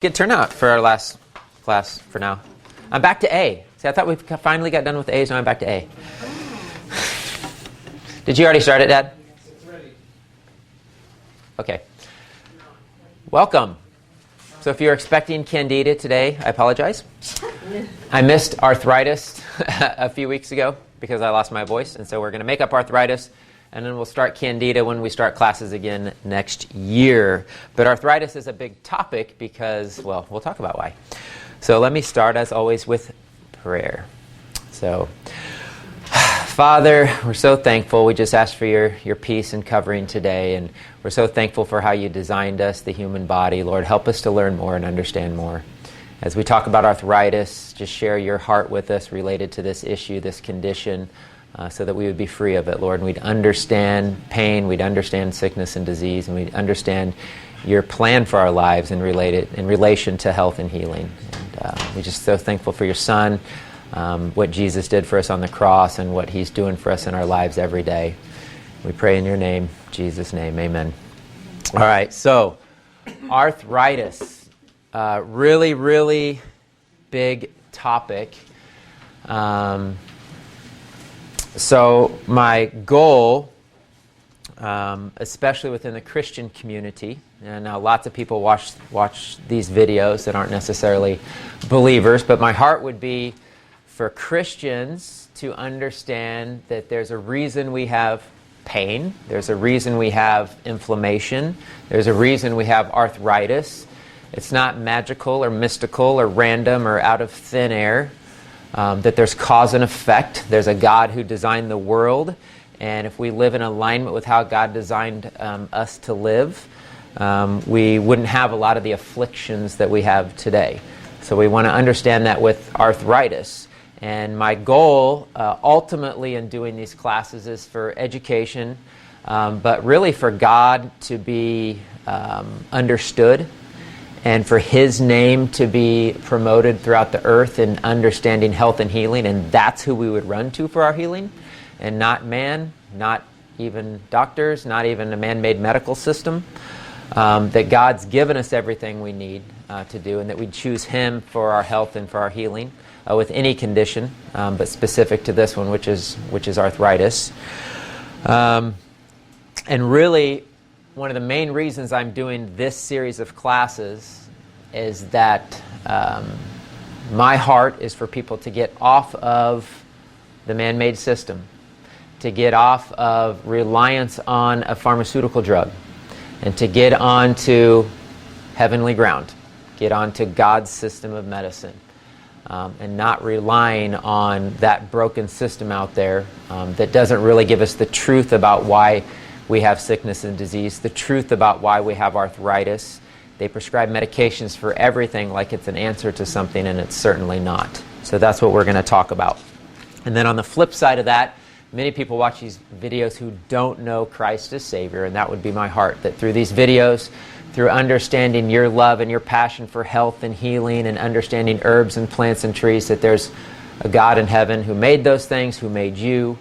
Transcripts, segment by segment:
Good turnout for our last class for now. I'm back to A. See, I thought we finally got done with A's, now I'm back to A. Did you already start it, Dad? It's ready. Okay. Welcome. So if you're expecting Candida today, I apologize. I missed arthritis a few weeks ago because I lost my voice, and so we're going to make up arthritis, and then we'll start Candida when we start classes again next year. But arthritis is a big topic because, well, we'll talk about why. So let me start, as always, with prayer. So, Father, we're so thankful. We just ask for your peace and covering today, and we're so thankful for how you designed us, the human body. Lord, help us to learn more and understand more. As we talk about arthritis, just share your heart with us related to this issue, this condition, so that we would be free of it, Lord, and we'd understand pain, we'd understand sickness and disease, and we'd understand your plan for our lives in relation to health and healing. And we're just so thankful for your Son, what Jesus did for us on the cross, and what he's doing for us in our lives every day. We pray in your name, Jesus' name, amen. All right, so arthritis, really, really big topic. So my goal, especially within the Christian community, and now lots of people watch these videos that aren't necessarily believers, but my heart would be for Christians to understand that there's a reason we have pain, there's a reason we have inflammation, there's a reason we have arthritis. It's not magical or mystical or random or out of thin air. That there's cause and effect. There's a God who designed the world, and if we live in alignment with how God designed us to live, we wouldn't have a lot of the afflictions that we have today. So we want to understand that with arthritis. And my goal ultimately in doing these classes is for education, but really for God to be understood, and for his name to be promoted throughout the earth in understanding health and healing, and that's who we would run to for our healing, and not man, not even doctors, not even a man-made medical system. That God's given us everything we need to do, and that we choose him for our health and for our healing with any condition, but specific to this one, which is arthritis. And really, one of the main reasons I'm doing this series of classes is that my heart is for people to get off of the man-made system, to get off of reliance on a pharmaceutical drug, and to get onto heavenly ground, get onto God's system of medicine, and not relying on that broken system out there that doesn't really give us the truth about why we have sickness and disease, the truth about why we have arthritis. They prescribe medications for everything like it's an answer to something, and it's certainly not. So that's what we're going to talk about. And then on the flip side of that, many people watch these videos who don't know Christ as Savior, and that would be my heart, that through these videos, through understanding your love and your passion for health and healing and understanding herbs and plants and trees, that there's a God in heaven who made those things, who made you,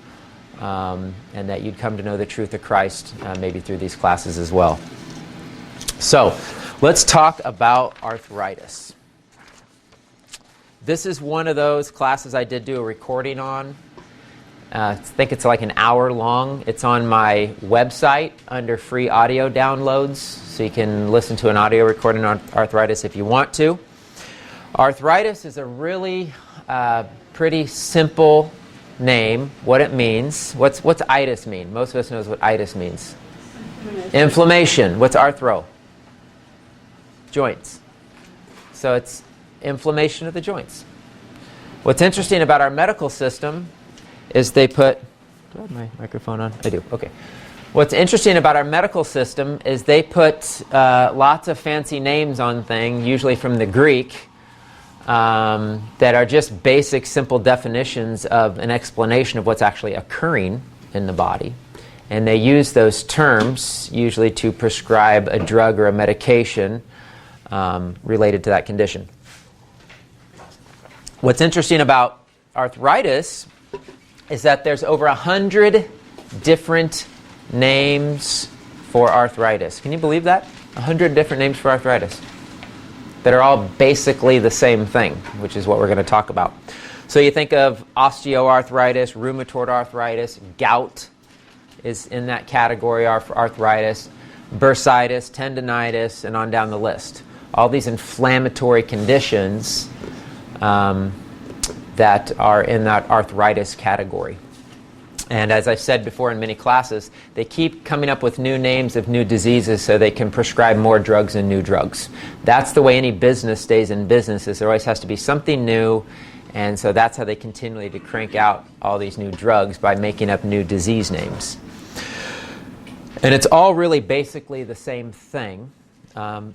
and that you'd come to know the truth of Christ maybe through these classes as well. So, let's talk about arthritis. This is one of those classes I did do a recording on. I think it's like an hour long. It's on my website under free audio downloads, so you can listen to an audio recording on arthritis if you want to. Arthritis is a really pretty simple name, what it means. What's itis mean? Most of us knows what itis means. Inflammation. What's arthro? Joints. So it's inflammation of the joints. What's interesting about our medical system is they put... Do I have my microphone on? I do. Okay. What's interesting about our medical system is they put lots of fancy names on things, usually from the Greek, that are just basic, simple definitions of an explanation of what's actually occurring in the body. And they use those terms usually to prescribe a drug or a medication related to that condition. What's interesting about arthritis is that there's over 100 different names for arthritis. Can you believe that? 100 different names for arthritis. that are all basically the same thing, which is what we're going to talk about. So you think of osteoarthritis, rheumatoid arthritis, gout is in that category of arthritis, bursitis, tendinitis, and on down the list. All these inflammatory conditions that are in that arthritis category. And as I've said before in many classes, they keep coming up with new names of new diseases so they can prescribe more drugs and new drugs. That's the way any business stays in business, is there always has to be something new, and so that's how they continually to crank out all these new drugs, by making up new disease names. And it's all really basically the same thing.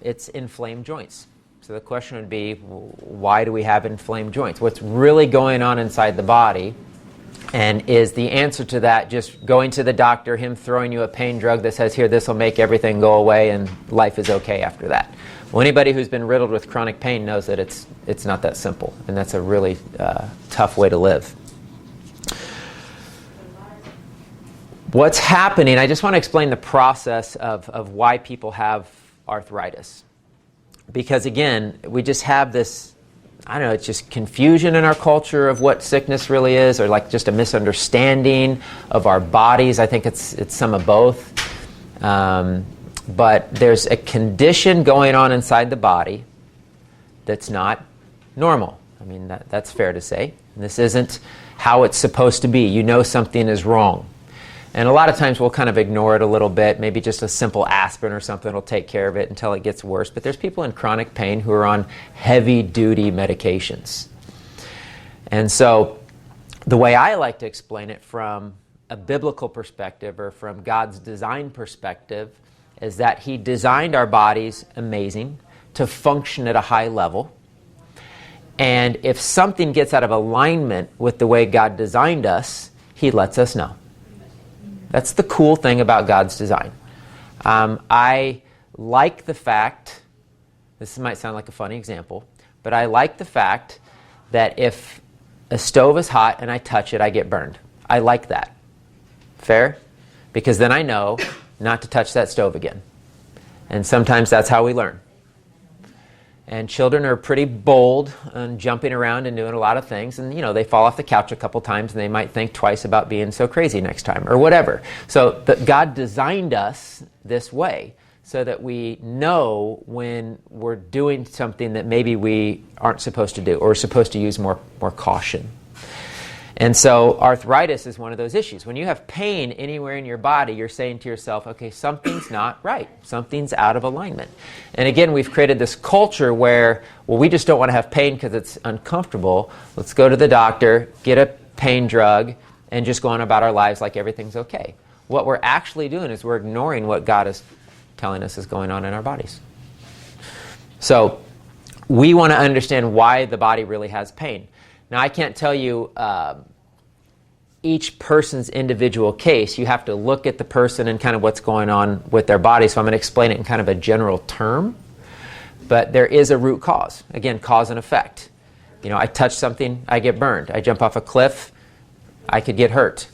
It's inflamed joints. So the question would be, why do we have inflamed joints? What's really going on inside the body? And is the answer to that just going to the doctor, him throwing you a pain drug that says, here, this will make everything go away and life is okay after that? Well, anybody who's been riddled with chronic pain knows that it's not that simple, and that's a really tough way to live. What's happening, I just want to explain the process of why people have arthritis. Because again, we just have this, I don't know, it's just confusion in our culture of what sickness really is, or like just a misunderstanding of our bodies. I think it's some of both. But there's a condition going on inside the body that's not normal. I mean, that's fair to say. This isn't how it's supposed to be. You know something is wrong. And a lot of times we'll kind of ignore it a little bit. Maybe just a simple aspirin or something will take care of it until it gets worse. But there's people in chronic pain who are on heavy-duty medications. And so the way I like to explain it from a biblical perspective, or from God's design perspective, is that He designed our bodies amazing to function at a high level. And if something gets out of alignment with the way God designed us, He lets us know. That's the cool thing about God's design. I like the fact, this might sound like a funny example, but I like the fact that if a stove is hot and I touch it, I get burned. I like that. Fair? Because then I know not to touch that stove again. And sometimes that's how we learn. And children are pretty bold and jumping around and doing a lot of things. And, they fall off the couch a couple times and they might think twice about being so crazy next time or whatever. So God designed us this way so that we know when we're doing something that maybe we aren't supposed to do, or are supposed to use more caution. And so arthritis is one of those issues. When you have pain anywhere in your body, you're saying to yourself, okay, something's not right. Something's out of alignment. And again, we've created this culture where, well, we just don't want to have pain because it's uncomfortable. Let's go to the doctor, get a pain drug, and just go on about our lives like everything's okay. What we're actually doing is we're ignoring what God is telling us is going on in our bodies. So we want to understand why the body really has pain. Now, I can't tell you each person's individual case. You have to look at the person and kind of what's going on with their body. So I'm going to explain it in kind of a general term. But there is a root cause. Again, cause and effect. I touch something, I get burned. I jump off a cliff, I could get hurt.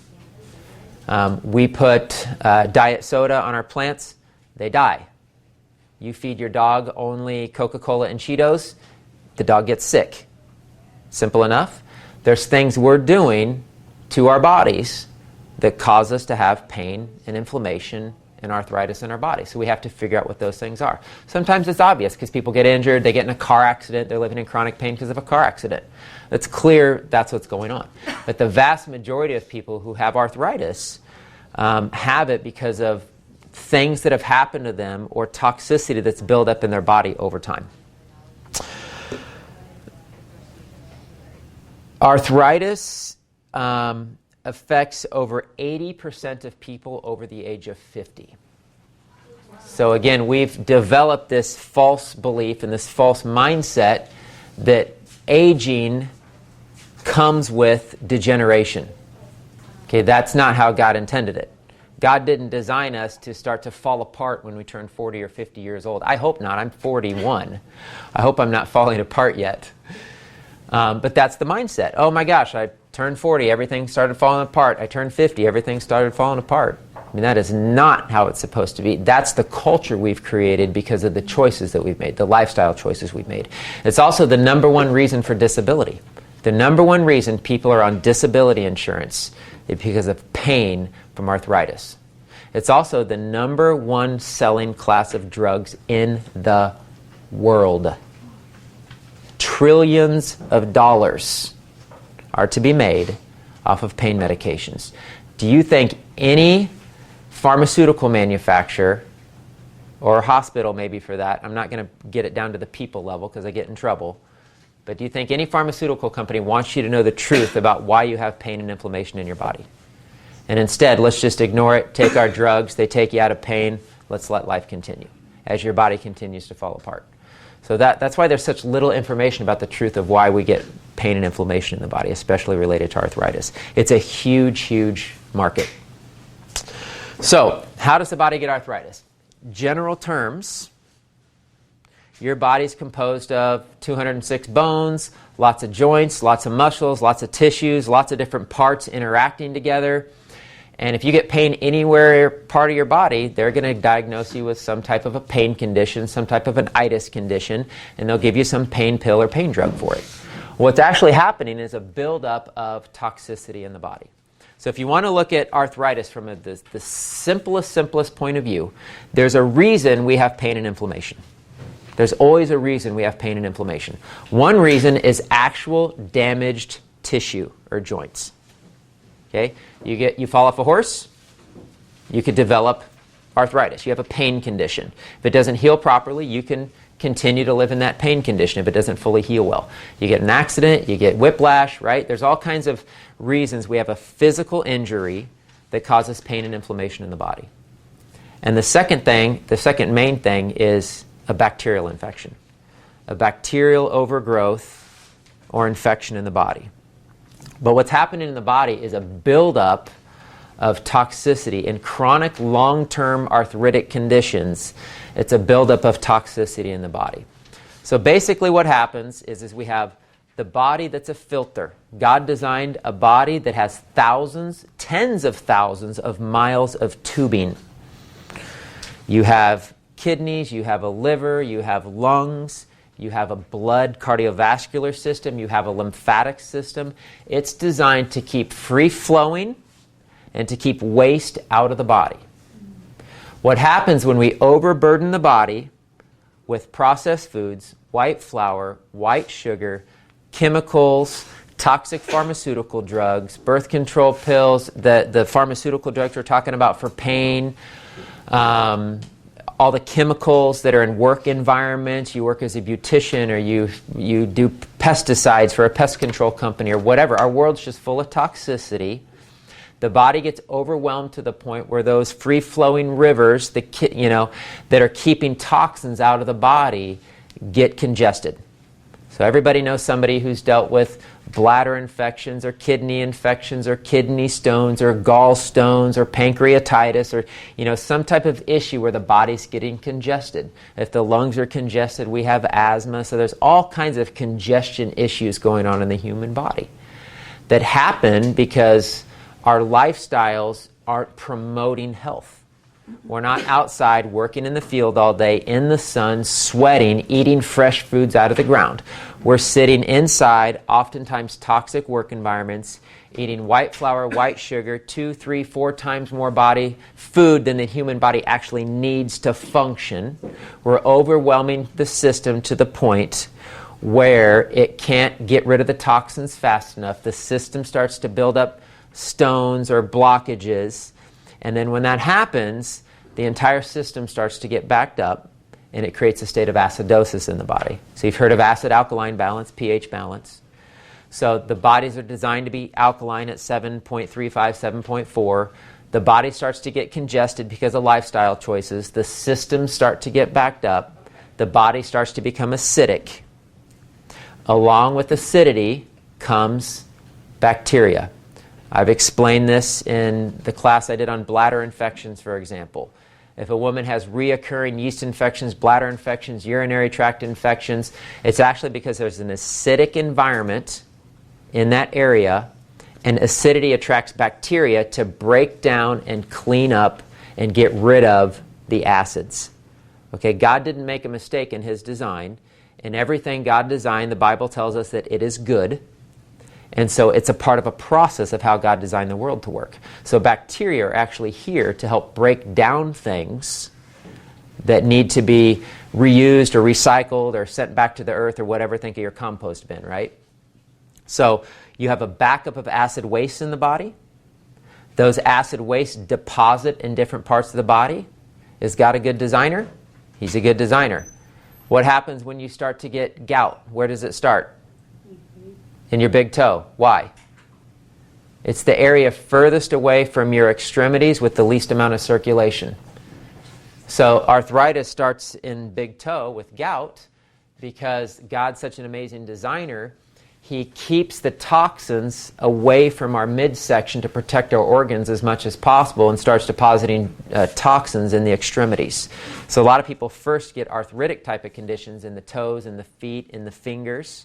We put diet soda on our plants, they die. You feed your dog only Coca-Cola and Cheetos, the dog gets sick. Simple enough. There's things we're doing to our bodies that cause us to have pain and inflammation and arthritis in our body. So we have to figure out what those things are. Sometimes it's obvious because people get injured, they get in a car accident, they're living in chronic pain because of a car accident. It's clear that's what's going on. But the vast majority of people who have arthritis have it because of things that have happened to them or toxicity that's built up in their body over time. Arthritis affects over 80% of people over the age of 50. So again, we've developed this false belief and this false mindset that aging comes with degeneration. Okay, that's not how God intended it. God didn't design us to start to fall apart when we turn 40 or 50 years old. I hope not. I'm 41. I hope I'm not falling apart yet. But that's the mindset. Oh my gosh, I turned 40, everything started falling apart. I turned 50, everything started falling apart. I mean, that is not how it's supposed to be. That's the culture we've created because of the choices that we've made, the lifestyle choices we've made. It's also the number one reason for disability. The number one reason people are on disability insurance is because of pain from arthritis. It's also the number one selling class of drugs in the world. Trillions of dollars are to be made off of pain medications. Do you think any pharmaceutical manufacturer, or hospital maybe for that, I'm not going to get it down to the people level because I get in trouble, but do you think any pharmaceutical company wants you to know the truth about why you have pain and inflammation in your body? And instead, let's just ignore it, take our drugs, they take you out of pain, let's let life continue as your body continues to fall apart. So that's why there's such little information about the truth of why we get pain and inflammation in the body, especially related to arthritis. It's a huge, huge market. So, how does the body get arthritis? General terms, your body's composed of 206 bones, lots of joints, lots of muscles, lots of tissues, lots of different parts interacting together. And if you get pain anywhere part of your body, they're going to diagnose you with some type of a pain condition, some type of an itis condition, and they'll give you some pain pill or pain drug for it. What's actually happening is a buildup of toxicity in the body. So if you want to look at arthritis from the simplest point of view, there's a reason we have pain and inflammation. There's always a reason we have pain and inflammation. One reason is actual damaged tissue or joints. Okay? You fall off a horse, you could develop arthritis. You have a pain condition. If it doesn't heal properly, you can continue to live in that pain condition if it doesn't fully heal well. You get an accident, you get whiplash, right? There's all kinds of reasons we have a physical injury that causes pain and inflammation in the body. And the second main thing is a bacterial infection, a bacterial overgrowth or infection in the body. But what's happening in the body is a buildup of toxicity. In chronic long-term arthritic conditions, it's a buildup of toxicity in the body. So basically what happens is we have the body that's a filter. God designed a body that has thousands, tens of thousands of miles of tubing. You have kidneys, you have a liver, you have lungs, you have a blood cardiovascular system, you have a lymphatic system. It's designed to keep free flowing and to keep waste out of the body. What happens when we overburden the body with processed foods, white flour, white sugar, chemicals, toxic pharmaceutical drugs, birth control pills, the pharmaceutical drugs we're talking about for pain, all the chemicals that are in work environments, you work as a beautician or you do pesticides for a pest control company or whatever. Our world's just full of toxicity. The body gets overwhelmed to the point where those free-flowing rivers that are keeping toxins out of the body get congested. So everybody knows somebody who's dealt with bladder infections or kidney infections or kidney stones or gallstones or pancreatitis or some type of issue where the body's getting congested. If the lungs are congested, we have asthma. So there's all kinds of congestion issues going on in the human body that happen because our lifestyles aren't promoting health. We're not outside working in the field all day, in the sun, sweating, eating fresh foods out of the ground. We're sitting inside, oftentimes toxic work environments, eating white flour, white sugar, 2, 3, 4 times more body food than the human body actually needs to function. We're overwhelming the system to the point where it can't get rid of the toxins fast enough. The system starts to build up stones or blockages. And then when that happens, the entire system starts to get backed up and it creates a state of acidosis in the body. So you've heard of acid-alkaline balance, pH balance. So the bodies are designed to be alkaline at 7.35, 7.4. The body starts to get congested because of lifestyle choices. The systems start to get backed up. The body starts to become acidic. Along with acidity comes bacteria. I've explained this in the class I did on bladder infections, for example. If a woman has reoccurring yeast infections, bladder infections, urinary tract infections, it's actually because there's an acidic environment in that area, and acidity attracts bacteria to break down and clean up and get rid of the acids. Okay, God didn't make a mistake in his design. In everything God designed, the Bible tells us that it is good. And so it's a part of a process of how God designed the world to work. So bacteria are actually here to help break down things that need to be reused or recycled or sent back to the earth or whatever. Think of your compost bin, right? So you have a backup of acid waste in the body. Those acid wastes deposit in different parts of the body. Is God a good designer? He's a good designer. What happens when you start to get gout? Where does it start? In your big toe. Why? It's the area furthest away from your extremities with the least amount of circulation. So arthritis starts in big toe with gout because God's such an amazing designer. He keeps the toxins away from our midsection to protect our organs as much as possible and starts depositing toxins in the extremities. So a lot of people first get arthritic type of conditions in the toes, in the feet, in the fingers,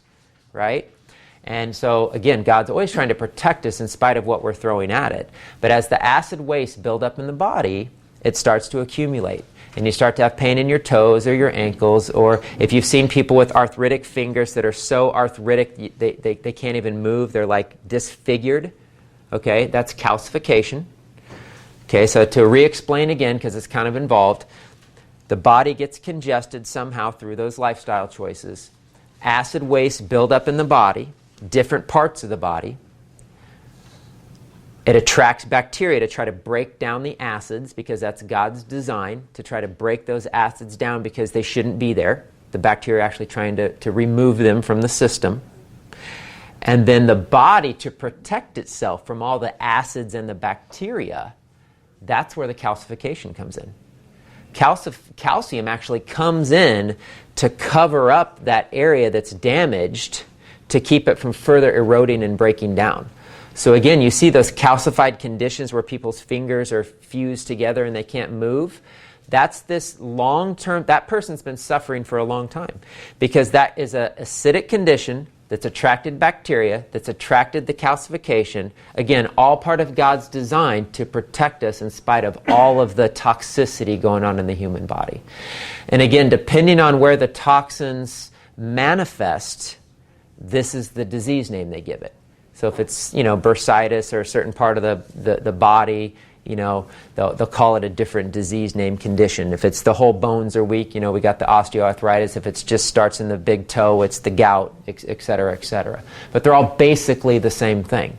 right? And so, again, God's always trying to protect us in spite of what we're throwing at it. But as the acid waste build up in the body, it starts to accumulate. And you start to have pain in your toes or your ankles, or if you've seen people with arthritic fingers that are so arthritic they can't even move, they're like disfigured, okay, that's calcification. Okay, so to re-explain again, because it's kind of involved, the body gets congested somehow through those lifestyle choices. Acid waste build up in the body, different parts of the body. It attracts bacteria to try to break down the acids because that's God's design, to try to break those acids down because they shouldn't be there. The bacteria are actually trying to remove them from the system. And then the body, to protect itself from all the acids and the bacteria, that's where the calcification comes in. Calcium actually comes in to cover up that area that's damaged to keep it from further eroding and breaking down. So again, you see those calcified conditions where people's fingers are fused together and they can't move. That's this long-term, that person's been suffering for a long time because that is an acidic condition that's attracted bacteria, that's attracted the calcification. Again, all part of God's design to protect us in spite of all of the toxicity going on in the human body. And again, depending on where the toxins manifest, this is the disease name they give it. So if it's, bursitis or a certain part of the body, they'll call it a different disease name condition. If it's the whole bones are weak, we got the osteoarthritis. If it just starts in the big toe, it's the gout, et cetera, et cetera. But they're all basically the same thing.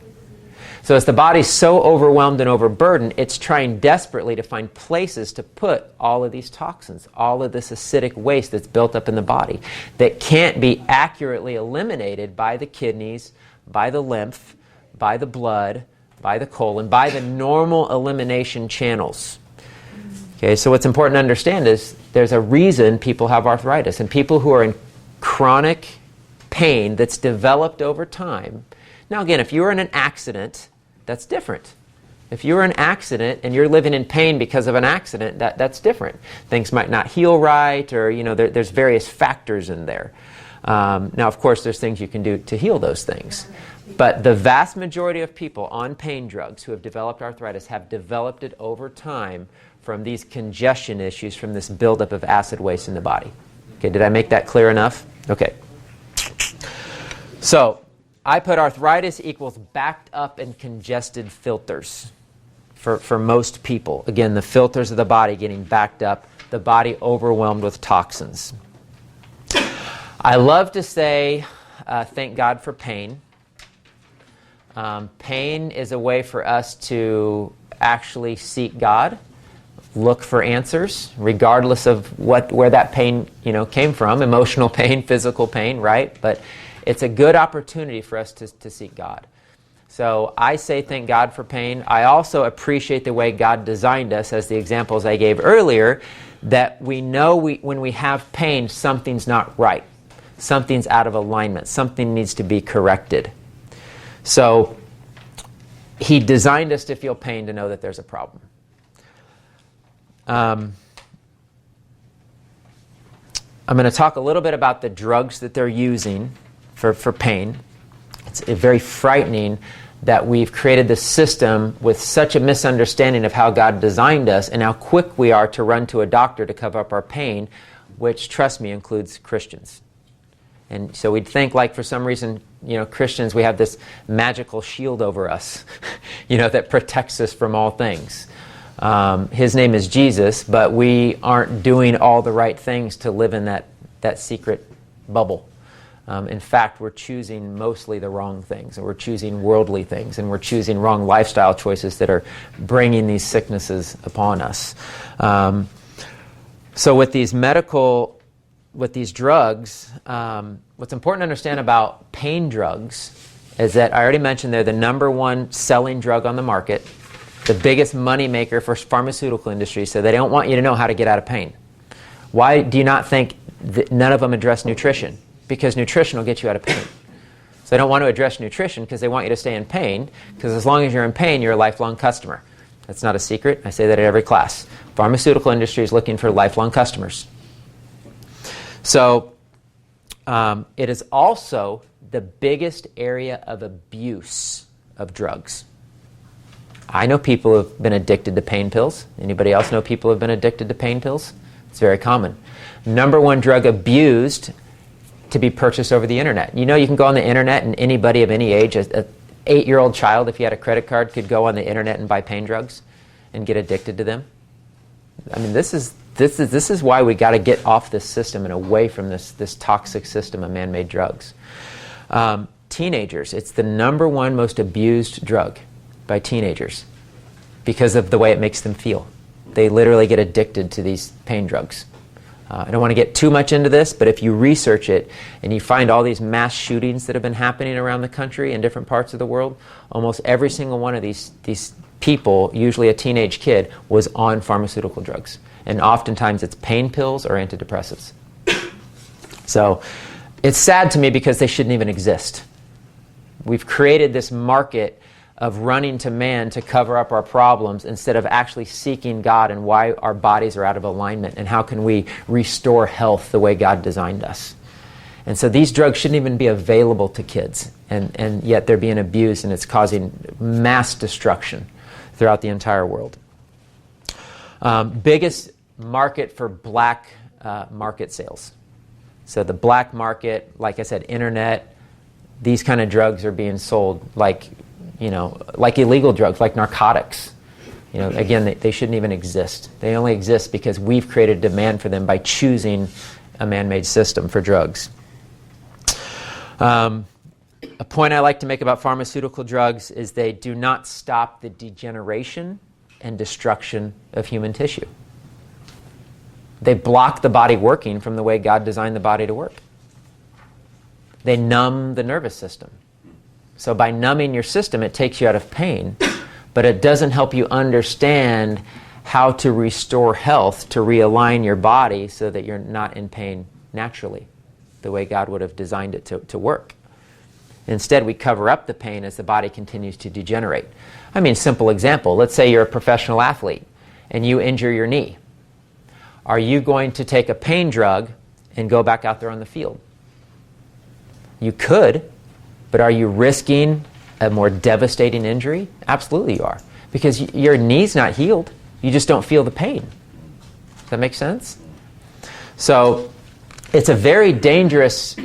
So as the body's so overwhelmed and overburdened, it's trying desperately to find places to put all of these toxins, all of this acidic waste that's built up in the body that can't be accurately eliminated by the kidneys, by the lymph, by the blood, by the colon, by the normal elimination channels. Okay, so what's important to understand is there's a reason people have arthritis. And people who are in chronic pain that's developed over time. Now again, if you were in an accident, that's different. If you're in an accident and you're living in pain because of an accident, that's different. Things might not heal right, or there's various factors in there. Now, of course, there's things you can do to heal those things. But the vast majority of people on pain drugs who have developed arthritis have developed it over time from these congestion issues, from this buildup of acid waste in the body. Okay, did I make that clear enough? Okay. So, I put arthritis equals backed up and congested filters for most people. Again, the filters of the body getting backed up, the body overwhelmed with toxins. I love to say, thank God for pain. Pain is a way for us to actually seek God, look for answers, regardless of where that pain came from, emotional pain, physical pain, right? But it's a good opportunity for us to seek God. So I say thank God for pain. I also appreciate the way God designed us, as the examples I gave earlier, that we know when we have pain, something's not right. Something's out of alignment. Something needs to be corrected. So He designed us to feel pain to know that there's a problem. I'm going to talk a little bit about the drugs that they're using for pain. It's very frightening that we've created this system with such a misunderstanding of how God designed us and how quick we are to run to a doctor to cover up our pain, which, trust me, includes Christians. And so we'd think, like, for some reason, Christians, we have this magical shield over us, that protects us from all things. His name is Jesus, but we aren't doing all the right things to live in that secret bubble. In fact, we're choosing mostly the wrong things, and we're choosing worldly things, and we're choosing wrong lifestyle choices that are bringing these sicknesses upon us. So with these drugs, what's important to understand about pain drugs is that I already mentioned they're the number one selling drug on the market, the biggest money maker for pharmaceutical industry, so they don't want you to know how to get out of pain. Why do you not think that none of them address nutrition? Because nutrition will get you out of pain. So they don't want to address nutrition because they want you to stay in pain, because as long as you're in pain, you're a lifelong customer. That's not a secret. I say that at every class. Pharmaceutical industry is looking for lifelong customers. So it is also the biggest area of abuse of drugs. I know people who have been addicted to pain pills. Anybody else know people who have been addicted to pain pills? It's very common. Number one drug abused to be purchased over the internet. You can go on the internet and anybody of any age, an 8-year-old child, if you had a credit card, could go on the internet and buy pain drugs and get addicted to them. I mean, this is why we got to get off this system and away from this toxic system of man-made drugs. Teenagers, it's the number one most abused drug by teenagers because of the way it makes them feel. They literally get addicted to these pain drugs. I don't want to get too much into this, but if you research it and you find all these mass shootings that have been happening around the country in different parts of the world, almost every single one of these people, usually a teenage kid, was on pharmaceutical drugs. And oftentimes it's pain pills or antidepressants. So it's sad to me because they shouldn't even exist. We've created this market of running to man to cover up our problems instead of actually seeking God and why our bodies are out of alignment and how can we restore health the way God designed us. And so these drugs shouldn't even be available to kids, and yet they're being abused, and it's causing mass destruction throughout the entire world. Biggest market for black market sales. So the black market, like I said, internet, these kind of drugs are being sold like illegal drugs, like narcotics. Again, they shouldn't even exist. They only exist because we've created demand for them by choosing a man-made system for drugs. A point I like to make about pharmaceutical drugs is they do not stop the degeneration and destruction of human tissue. They block the body working from the way God designed the body to work. They numb the nervous system. So by numbing your system, it takes you out of pain, but it doesn't help you understand how to restore health, to realign your body so that you're not in pain naturally, the way God would have designed it to work. Instead, we cover up the pain as the body continues to degenerate. I mean, simple example. Let's say you're a professional athlete and you injure your knee. Are you going to take a pain drug and go back out there on the field? You could. But are you risking a more devastating injury? Absolutely you are. Because your knee's not healed. You just don't feel the pain. Does that make sense? So it's a very dangerous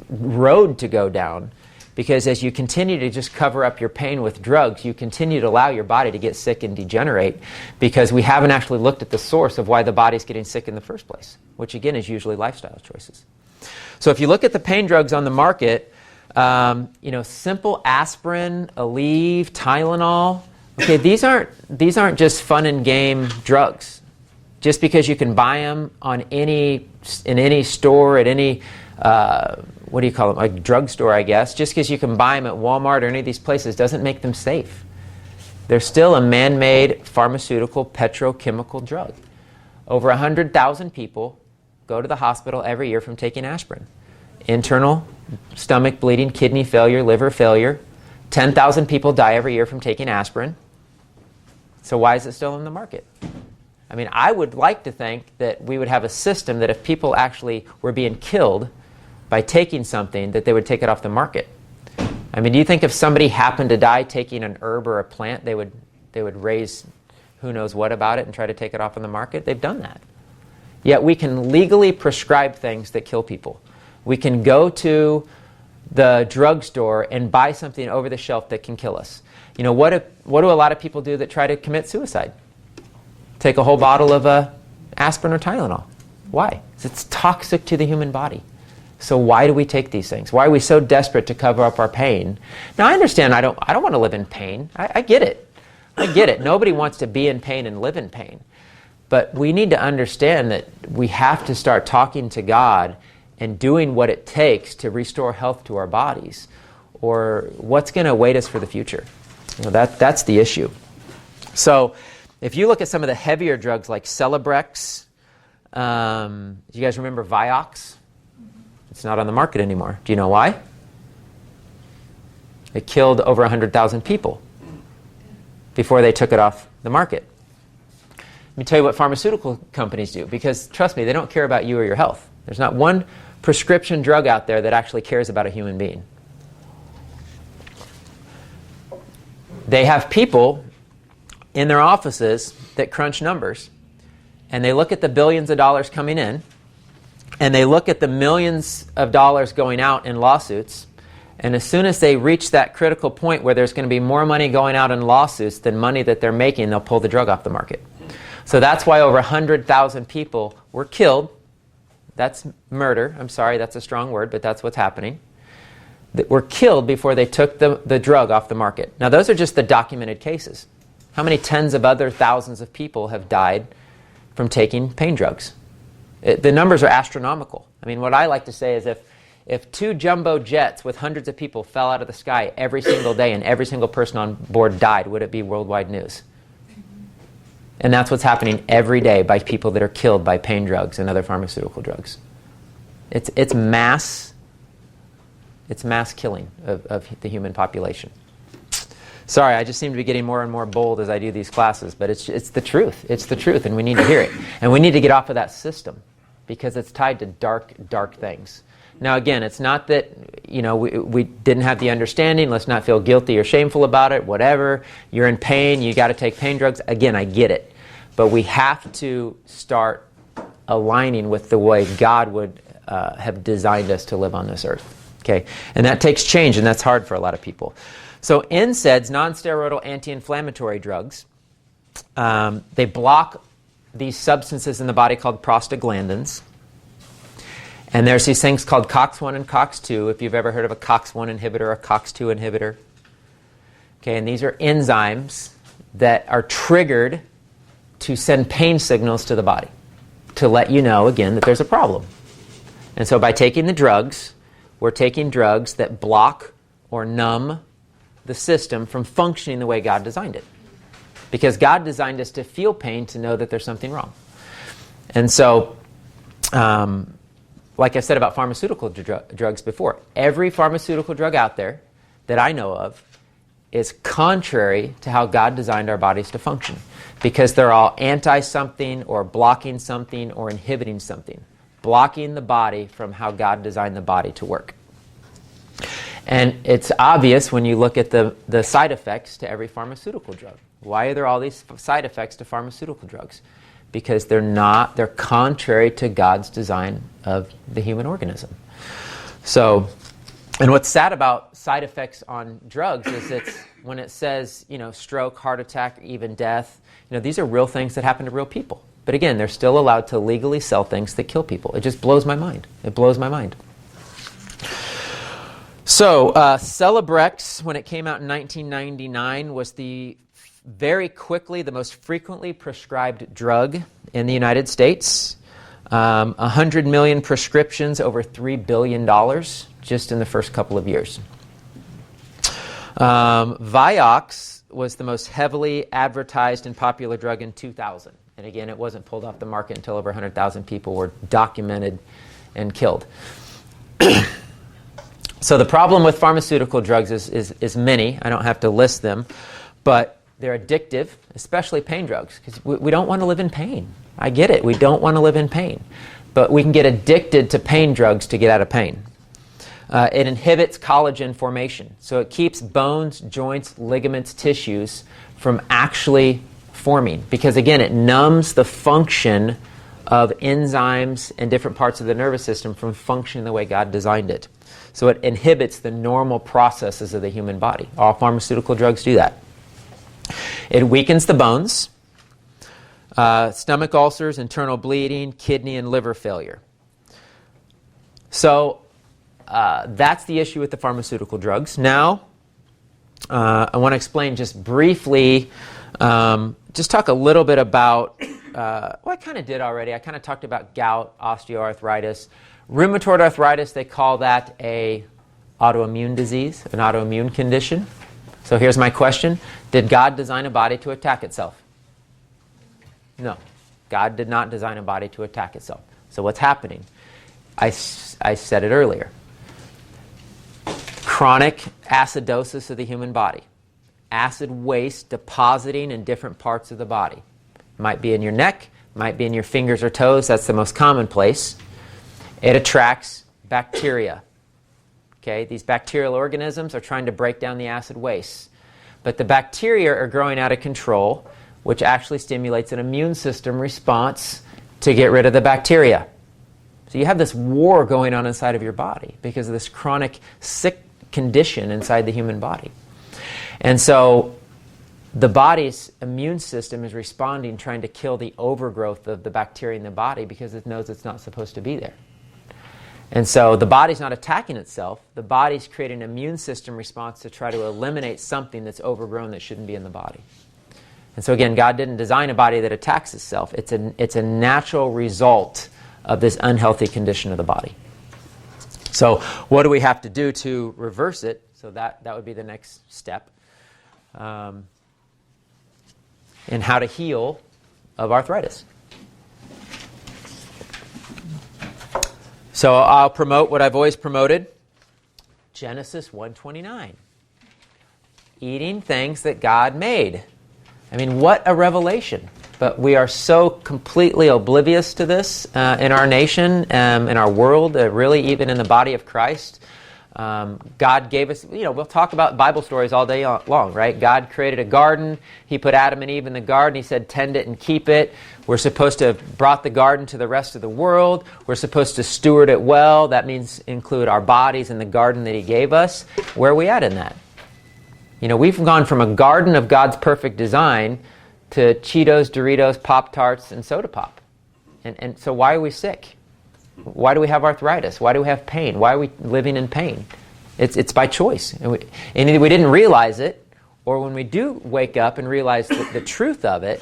road to go down, because as you continue to just cover up your pain with drugs, you continue to allow your body to get sick and degenerate, because we haven't actually looked at the source of why the body's getting sick in the first place, which again is usually lifestyle choices. So if you look at the pain drugs on the market, simple aspirin, Aleve, Tylenol. Okay, these aren't just fun and game drugs. Just because you can buy them in any store, at any what do you call them, like drugstore, I guess. Just because you can buy them at Walmart or any of these places doesn't make them safe. They're still a man-made pharmaceutical petrochemical drug. Over 100,000 people go to the hospital every year from taking aspirin. Internal stomach bleeding, kidney failure, liver failure. 10,000 people die every year from taking aspirin. So why is it still in the market? I mean, I would like to think that we would have a system that if people actually were being killed by taking something, that they would take it off the market. I mean, do you think if somebody happened to die taking an herb or a plant, they would raise who knows what about it and try to take it off on the market? They've done that. Yet we can legally prescribe things that kill people. We can go to the drugstore and buy something over the shelf that can kill us. You know, what do a lot of people do that try to commit suicide? Take a whole bottle of aspirin or Tylenol. Why? Because it's toxic to the human body. So why do we take these things? Why are we so desperate to cover up our pain? Now, I understand I don't want to live in pain. I get it. I get it. Nobody wants to be in pain and live in pain. But we need to understand that we have to start talking to God and doing what it takes to restore health to our bodies, or what's going to await us for the future. You know, that's the issue. So if you look at some of the heavier drugs like Celebrex, do you guys remember Vioxx? It's not on the market anymore. Do you know why? It killed over 100,000 people before they took it off the market. Let me tell you what pharmaceutical companies do, because trust me, they don't care about you or your health. There's not one prescription drug out there that actually cares about a human being. They have people in their offices that crunch numbers, and they look at the billions of dollars coming in, and they look at the millions of dollars going out in lawsuits, and as soon as they reach that critical point where there's going to be more money going out in lawsuits than money that they're making, they'll pull the drug off the market. So that's why over 100,000 people were killed. That's murder. I'm sorry, that's a strong word, but that's what's happening. That were killed before they took the drug off the market. Now, those are just the documented cases. How many tens of other thousands of people have died from taking pain drugs? The numbers are astronomical. I mean, what I like to say is if two jumbo jets with hundreds of people fell out of the sky every single day and every single person on board died, would it be worldwide news? And that's what's happening every day by people that are killed by pain drugs and other pharmaceutical drugs. It's mass killing of the human population. Sorry, I just seem to be getting more and more bold as I do these classes, but it's the truth. It's the truth, and we need to hear it. And we need to get off of that system, because it's tied to dark, dark things. Now, again, it's not that, you know, we didn't have the understanding. Let's not feel guilty or shameful about it, whatever. You're in pain. You got to take pain drugs. Again, I get it. But we have to start aligning with the way God would have designed us to live on this earth. Okay? And that takes change, and that's hard for a lot of people. So NSAIDs, non-steroidal anti-inflammatory drugs, they block these substances in the body called prostaglandins. And there's these things called COX-1 and COX-2, if you've ever heard of a COX-1 inhibitor or a COX-2 inhibitor. Okay, and these are enzymes that are triggered to send pain signals to the body to let you know, again, that there's a problem. And so by taking the drugs, we're taking drugs that block or numb the system from functioning the way God designed it. Because God designed us to feel pain to know that there's something wrong. And so, like I said about pharmaceutical drugs before, every pharmaceutical drug out there that I know of is contrary to how God designed our bodies to function, because they're all anti-something or blocking something or inhibiting something, blocking the body from how God designed the body to work. And it's obvious when you look at the side effects to every pharmaceutical drug. Why are there all these side effects to pharmaceutical drugs? Because they're contrary to God's design of the human organism. So, and what's sad about side effects on drugs is it's when it says, you know, stroke, heart attack, or even death, you know, these are real things that happen to real people. But again, they're still allowed to legally sell things that kill people. It just blows my mind. It blows my mind. So, Celebrex, when it came out in 1999, was very quickly the most frequently prescribed drug in the United States. 100 million prescriptions, over $3 billion just in the first couple of years. Vioxx was the most heavily advertised and popular drug in 2000. And again, it wasn't pulled off the market until over 100,000 people were documented and killed. So the problem with pharmaceutical drugs is many. I don't have to list them. But they're addictive, especially pain drugs, because we don't want to live in pain. I get it. We don't want to live in pain. But we can get addicted to pain drugs to get out of pain. It inhibits collagen formation. So it keeps bones, joints, ligaments, tissues from actually forming. Because again, it numbs the function of enzymes and different parts of the nervous system from functioning the way God designed it. So it inhibits the normal processes of the human body. All pharmaceutical drugs do that. It weakens the bones, stomach ulcers, internal bleeding, kidney and liver failure. So that's the issue with the pharmaceutical drugs. Now, I want to explain just briefly, just talk a little bit about, well, I kind of did already. I kind of talked about gout, osteoarthritis. Rheumatoid arthritis, they call that a autoimmune disease, an autoimmune condition. So here's my question. Did God design a body to attack itself? No. God did not design a body to attack itself. So what's happening? I said it earlier. Chronic acidosis of the human body. Acid waste depositing in different parts of the body. Might be in your neck, might be in your fingers or toes. That's the most common place. It attracts bacteria. Okay, these bacterial organisms are trying to break down the acid waste. But the bacteria are growing out of control, which actually stimulates an immune system response to get rid of the bacteria. So you have this war going on inside of your body because of this chronic sick condition inside the human body. And so the body's immune system is responding, trying to kill the overgrowth of the bacteria in the body because it knows it's not supposed to be there. And so the body's not attacking itself. The body's creating an immune system response to try to eliminate something that's overgrown that shouldn't be in the body. And so again, God didn't design a body that attacks itself. It's a natural result of this unhealthy condition of the body. So what do we have to do to reverse it? So that would be the next step. And how to heal of arthritis. So I'll promote what I've always promoted. Genesis 1:29. Eating things that God made. I mean, what a revelation. But we are so completely oblivious to this in our nation, in our world, really even in the body of Christ. God gave us, we'll talk about Bible stories all day long, right? God created a garden. He put Adam and Eve in the garden. He said, tend it and keep it. We're supposed to have brought the garden to the rest of the world. We're supposed to steward it well. That means include our bodies in the garden that He gave us. Where are we at in that? We've gone from a garden of God's perfect design to Cheetos, Doritos, Pop-Tarts, and Soda Pop. And so why are we sick? Why do we have arthritis? Why do we have pain? Why are we living in pain? It's by choice. And either we didn't realize it, or when we do wake up and realize the truth of it,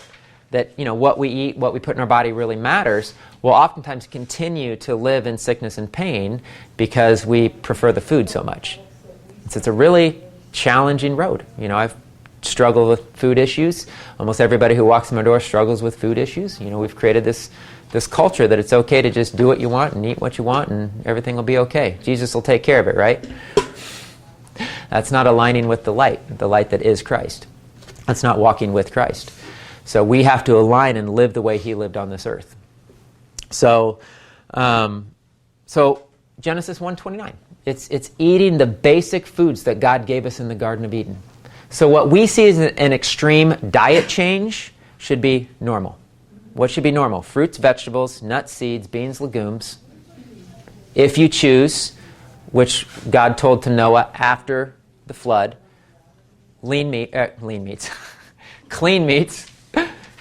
that what we eat, what we put in our body really matters, we'll oftentimes continue to live in sickness and pain because we prefer the food so much. It's a really challenging road. I've struggled with food issues. Almost everybody who walks in my door struggles with food issues. We've created this culture that it's okay to just do what you want and eat what you want and everything will be okay. Jesus will take care of it, right? That's not aligning with the light that is Christ. That's not walking with Christ. So we have to align and live the way He lived on this earth. So Genesis 1:29. It's eating the basic foods that God gave us in the Garden of Eden. So what we see as an extreme diet change should be normal. What should be normal? Fruits, vegetables, nuts, seeds, beans, legumes. If you choose, which God told to Noah after the flood, clean meats.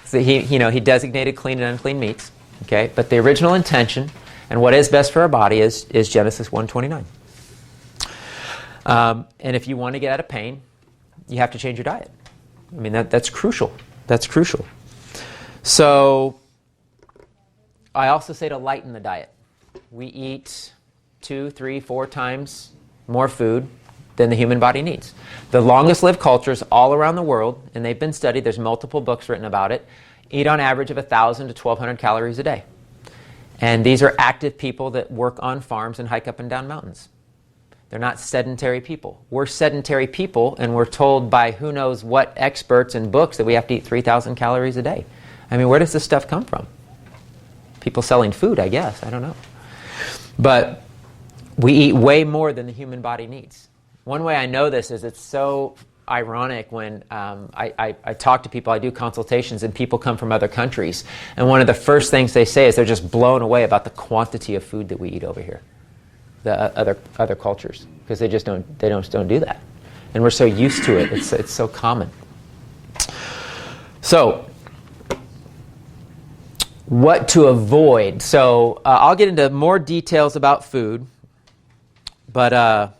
So he designated clean and unclean meats. Okay, but the original intention and what is best for our body is Genesis 1:29. And if you want to get out of pain, you have to change your diet. I mean, that's crucial. That's crucial. So I also say to lighten the diet. We eat 2, 3, 4 times more food than the human body needs. The longest lived cultures all around the world, and they've been studied, there's multiple books written about it, eat on average of 1,000 to 1,200 calories a day. And these are active people that work on farms and hike up and down mountains. They're not sedentary people. We're sedentary people, and we're told by who knows what experts and books that we have to eat 3,000 calories a day. I mean, where does this stuff come from? People selling food, I guess. I don't know. But we eat way more than the human body needs. One way I know this is it's so ironic when I talk to people, I do consultations, and people come from other countries, and one of the first things they say is they're just blown away about the quantity of food that we eat over here, the other cultures, because they just don't do that, and we're so used to it. It's so common. So, what to avoid? So I'll get into more details about food, but I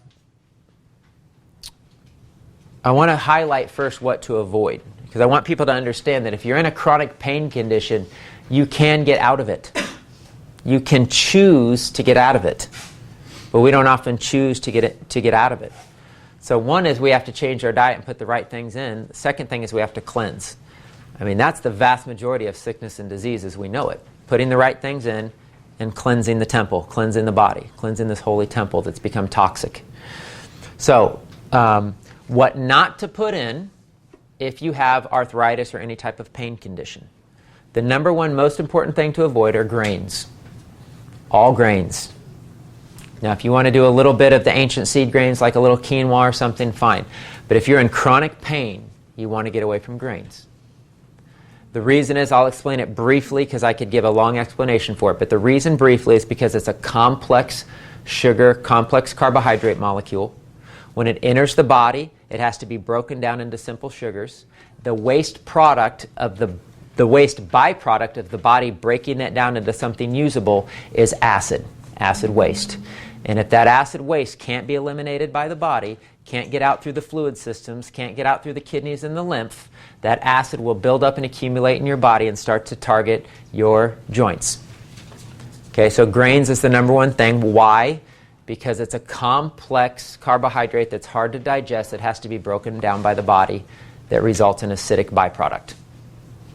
want to highlight first what to avoid, because I want people to understand that if you're in a chronic pain condition, you can get out of it. You can choose to get out of it, but we don't often choose to get out of it. So one is we have to change our diet and put the right things in. The second thing is we have to cleanse. I mean, that's the vast majority of sickness and disease as we know it. Putting the right things in and cleansing the temple, cleansing the body, cleansing this holy temple that's become toxic. So, what not to put in if you have arthritis or any type of pain condition. The number one most important thing to avoid are grains. All grains. Now, if you want to do a little bit of the ancient seed grains, like a little quinoa or something, fine. But if you're in chronic pain, you want to get away from grains. The reason is, I'll explain it briefly because I could give a long explanation for it, but the reason briefly is because it's a complex sugar, complex carbohydrate molecule. When it enters the body, it has to be broken down into simple sugars. The waste product of the waste byproduct of the body breaking that down into something usable is acid waste. And if that acid waste can't be eliminated by the body, can't get out through the fluid systems, can't get out through the kidneys and the lymph, that acid will build up and accumulate in your body and start to target your joints. Okay, so grains is the number one thing. Why? Because it's a complex carbohydrate that's hard to digest. It has to be broken down by the body that results in acidic byproduct.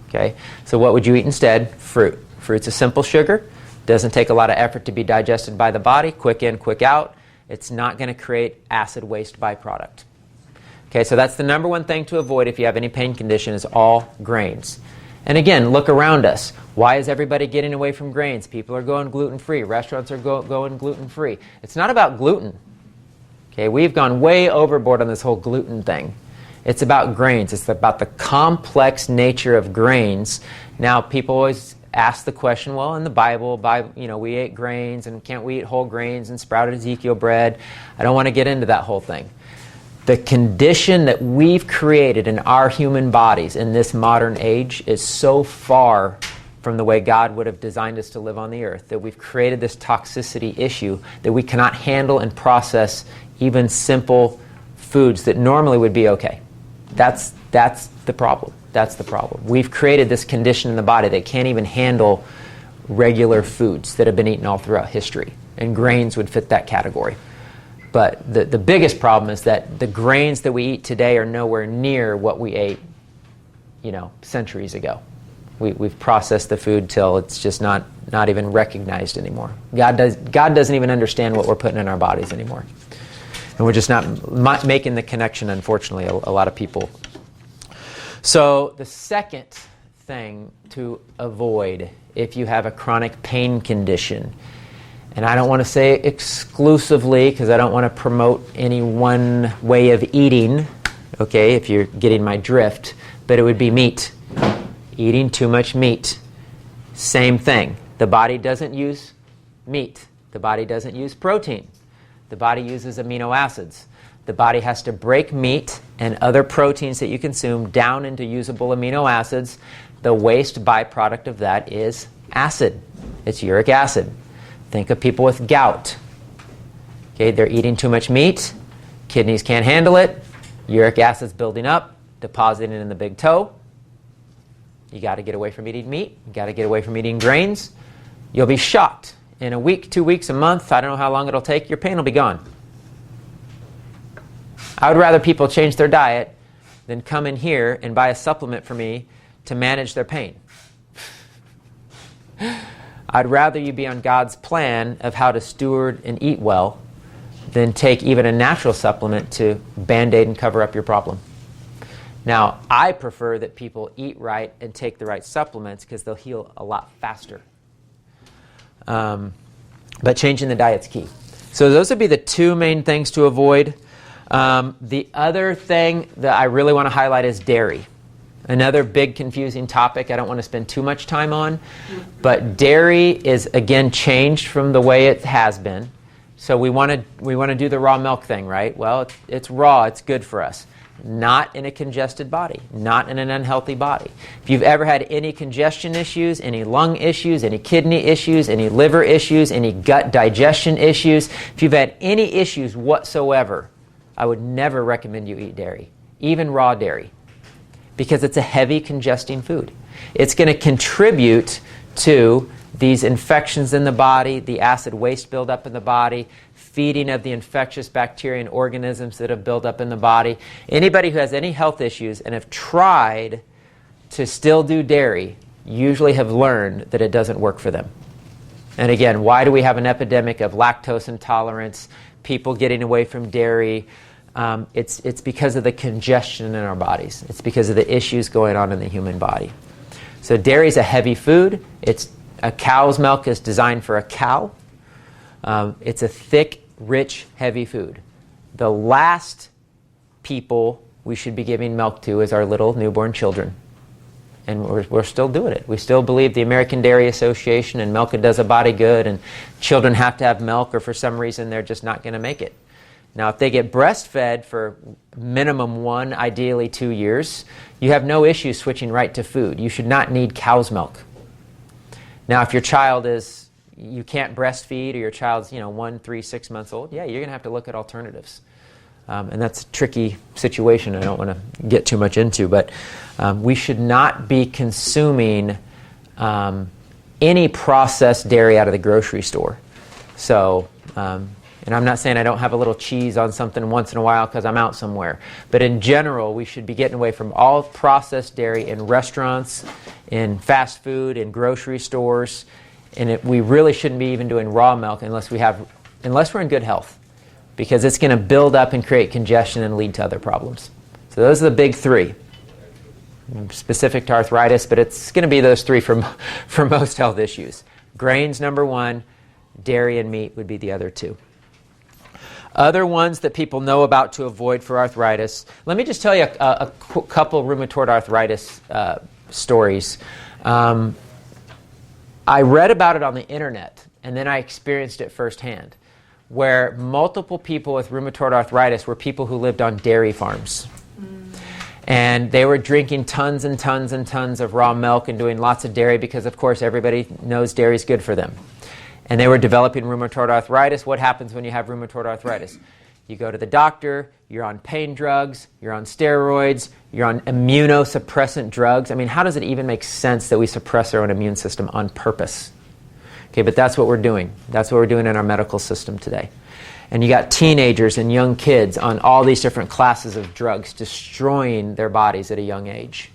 Okay, so what would you eat instead? Fruit. Fruit's a simple sugar. Doesn't take a lot of effort to be digested by the body. Quick in, quick out. It's not going to create acid waste byproduct. Okay, so that's the number one thing to avoid if you have any pain condition is all grains. And again, look around us. Why is everybody getting away from grains? People are going gluten-free. Restaurants are going gluten-free. It's not about gluten. Okay, we've gone way overboard on this whole gluten thing. It's about grains. It's about the complex nature of grains. Now, people always ask the question, well, in the Bible, we ate grains, and can't we eat whole grains and sprouted Ezekiel bread? I don't want to get into that whole thing. The condition that we've created in our human bodies in this modern age is so far from the way God would have designed us to live on the earth that we've created this toxicity issue that we cannot handle and process even simple foods that normally would be okay. That's the problem. That's the problem. We've created this condition in the body that can't even handle regular foods that have been eaten all throughout history, and grains would fit that category. But the biggest problem is that the grains that we eat today are nowhere near what we ate, centuries ago. We've processed the food till it's just not even recognized anymore. God doesn't even understand what we're putting in our bodies anymore. And we're just not making the connection, unfortunately, a lot of people. So the second thing to avoid if you have a chronic pain condition, and I don't want to say exclusively because I don't want to promote any one way of eating, okay, if you're getting my drift, but it would be meat. Eating too much meat. Same thing. The body doesn't use meat. The body doesn't use protein. The body uses amino acids. The body has to break meat and other proteins that you consume down into usable amino acids. The waste byproduct of that is acid. It's uric acid. Think of people with gout. Okay, they're eating too much meat. Kidneys can't handle it. Uric acid's building up, depositing in the big toe. You got to get away from eating meat. You got to get away from eating grains. You'll be shocked. In a week, 2 weeks, a month, I don't know how long it'll take, your pain will be gone. I would rather people change their diet than come in here and buy a supplement for me to manage their pain. I'd rather you be on God's plan of how to steward and eat well than take even a natural supplement to band-aid and cover up your problem. Now, I prefer that people eat right and take the right supplements because they'll heal a lot faster. But changing the diet's key. So those would be the two main things to avoid. The other thing that I really want to highlight is dairy. Another big confusing topic I don't want to spend too much time on, but dairy is again changed from the way it has been. So we want to do the raw milk thing, right? Well, it's raw, it's good for us. Not in a congested body, not in an unhealthy body. If you've ever had any congestion issues, any lung issues, any kidney issues, any liver issues, any gut digestion issues, if you've had any issues whatsoever, I would never recommend you eat dairy, even raw dairy, because it's a heavy congesting food. It's going to contribute to these infections in the body, the acid waste buildup in the body, feeding of the infectious bacteria and organisms that have built up in the body. Anybody who has any health issues and have tried to still do dairy usually have learned that it doesn't work for them. And again, why do we have an epidemic of lactose intolerance, people getting away from dairy? It's because of the congestion in our bodies. It's because of the issues going on in the human body. So dairy is a heavy food. A cow's milk is designed for a cow. It's a thick, rich, heavy food. The last people we should be giving milk to is our little newborn children. And we're still doing it. We still believe the American Dairy Association and milk does a body good, and children have to have milk, or for some reason they're just not going to make it. Now, if they get breastfed for minimum 1, ideally 2 years, you have no issue switching right to food. You should not need cow's milk. Now, if your child you can't breastfeed, or your child's 1, 3, 6 months old, yeah, you're going to have to look at alternatives. And that's a tricky situation I don't want to get too much into, but we should not be consuming any processed dairy out of the grocery store. So, and I'm not saying I don't have a little cheese on something once in a while because I'm out somewhere, but in general, we should be getting away from all processed dairy in restaurants, in fast food, in grocery stores, and we really shouldn't be even doing raw milk unless we're in good health, because it's going to build up and create congestion and lead to other problems. So those are the big three, specific to arthritis, but it's going to be those three for most health issues. Grains, number 1, dairy and meat would be the other 2. Other ones that people know about to avoid for arthritis. Let me just tell you a couple rheumatoid arthritis stories. I read about it on the internet, and then I experienced it firsthand, where multiple people with rheumatoid arthritis were people who lived on dairy farms. And they were drinking tons and tons and tons of raw milk and doing lots of dairy because, of course, everybody knows dairy is good for them. And they were developing rheumatoid arthritis. What happens when you have rheumatoid arthritis? You go to the doctor, you're on pain drugs, you're on steroids, you're on immunosuppressant drugs. I mean, how does it even make sense that we suppress our own immune system on purpose? Okay, but that's what we're doing. That's what we're doing in our medical system today. And you got teenagers and young kids on all these different classes of drugs destroying their bodies at a young age.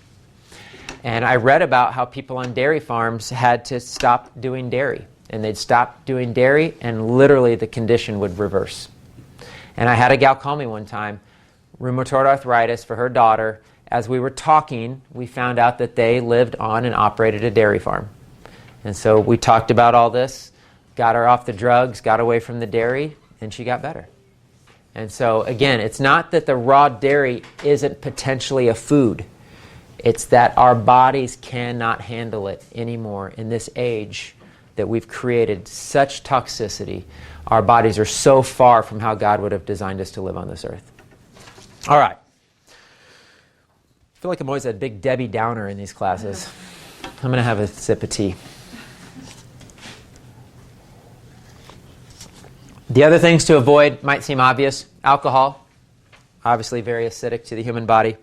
And I read about how people on dairy farms had to stop doing dairy. And they'd stop doing dairy, and literally the condition would reverse. And I had a gal call me one time, rheumatoid arthritis for her daughter. As we were talking, we found out that they lived on and operated a dairy farm. And so we talked about all this, got her off the drugs, got away from the dairy, and she got better. And so, again, it's not that the raw dairy isn't potentially a food. It's that our bodies cannot handle it anymore in this age that we've created such toxicity. Our bodies are so far from how God would have designed us to live on this earth. All right. I feel like I'm always a big Debbie Downer in these classes. I'm going to have a sip of tea. The other things to avoid might seem obvious. Alcohol, obviously very acidic to the human body.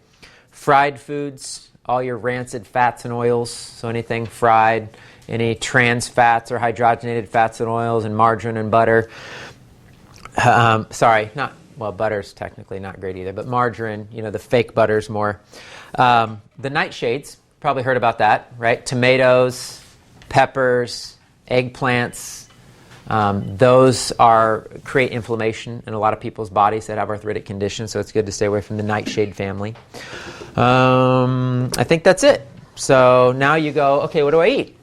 Fried foods, all your rancid fats and oils, so anything fried, any trans fats or hydrogenated fats and oils, and margarine and butter. Butter's technically not great either, but margarine, the fake butter's more. The nightshades, probably heard about that, right? Tomatoes, peppers, eggplants, those create inflammation in a lot of people's bodies that have arthritic conditions, so it's good to stay away from the nightshade family. I think that's it. So now you go, okay, what do I eat?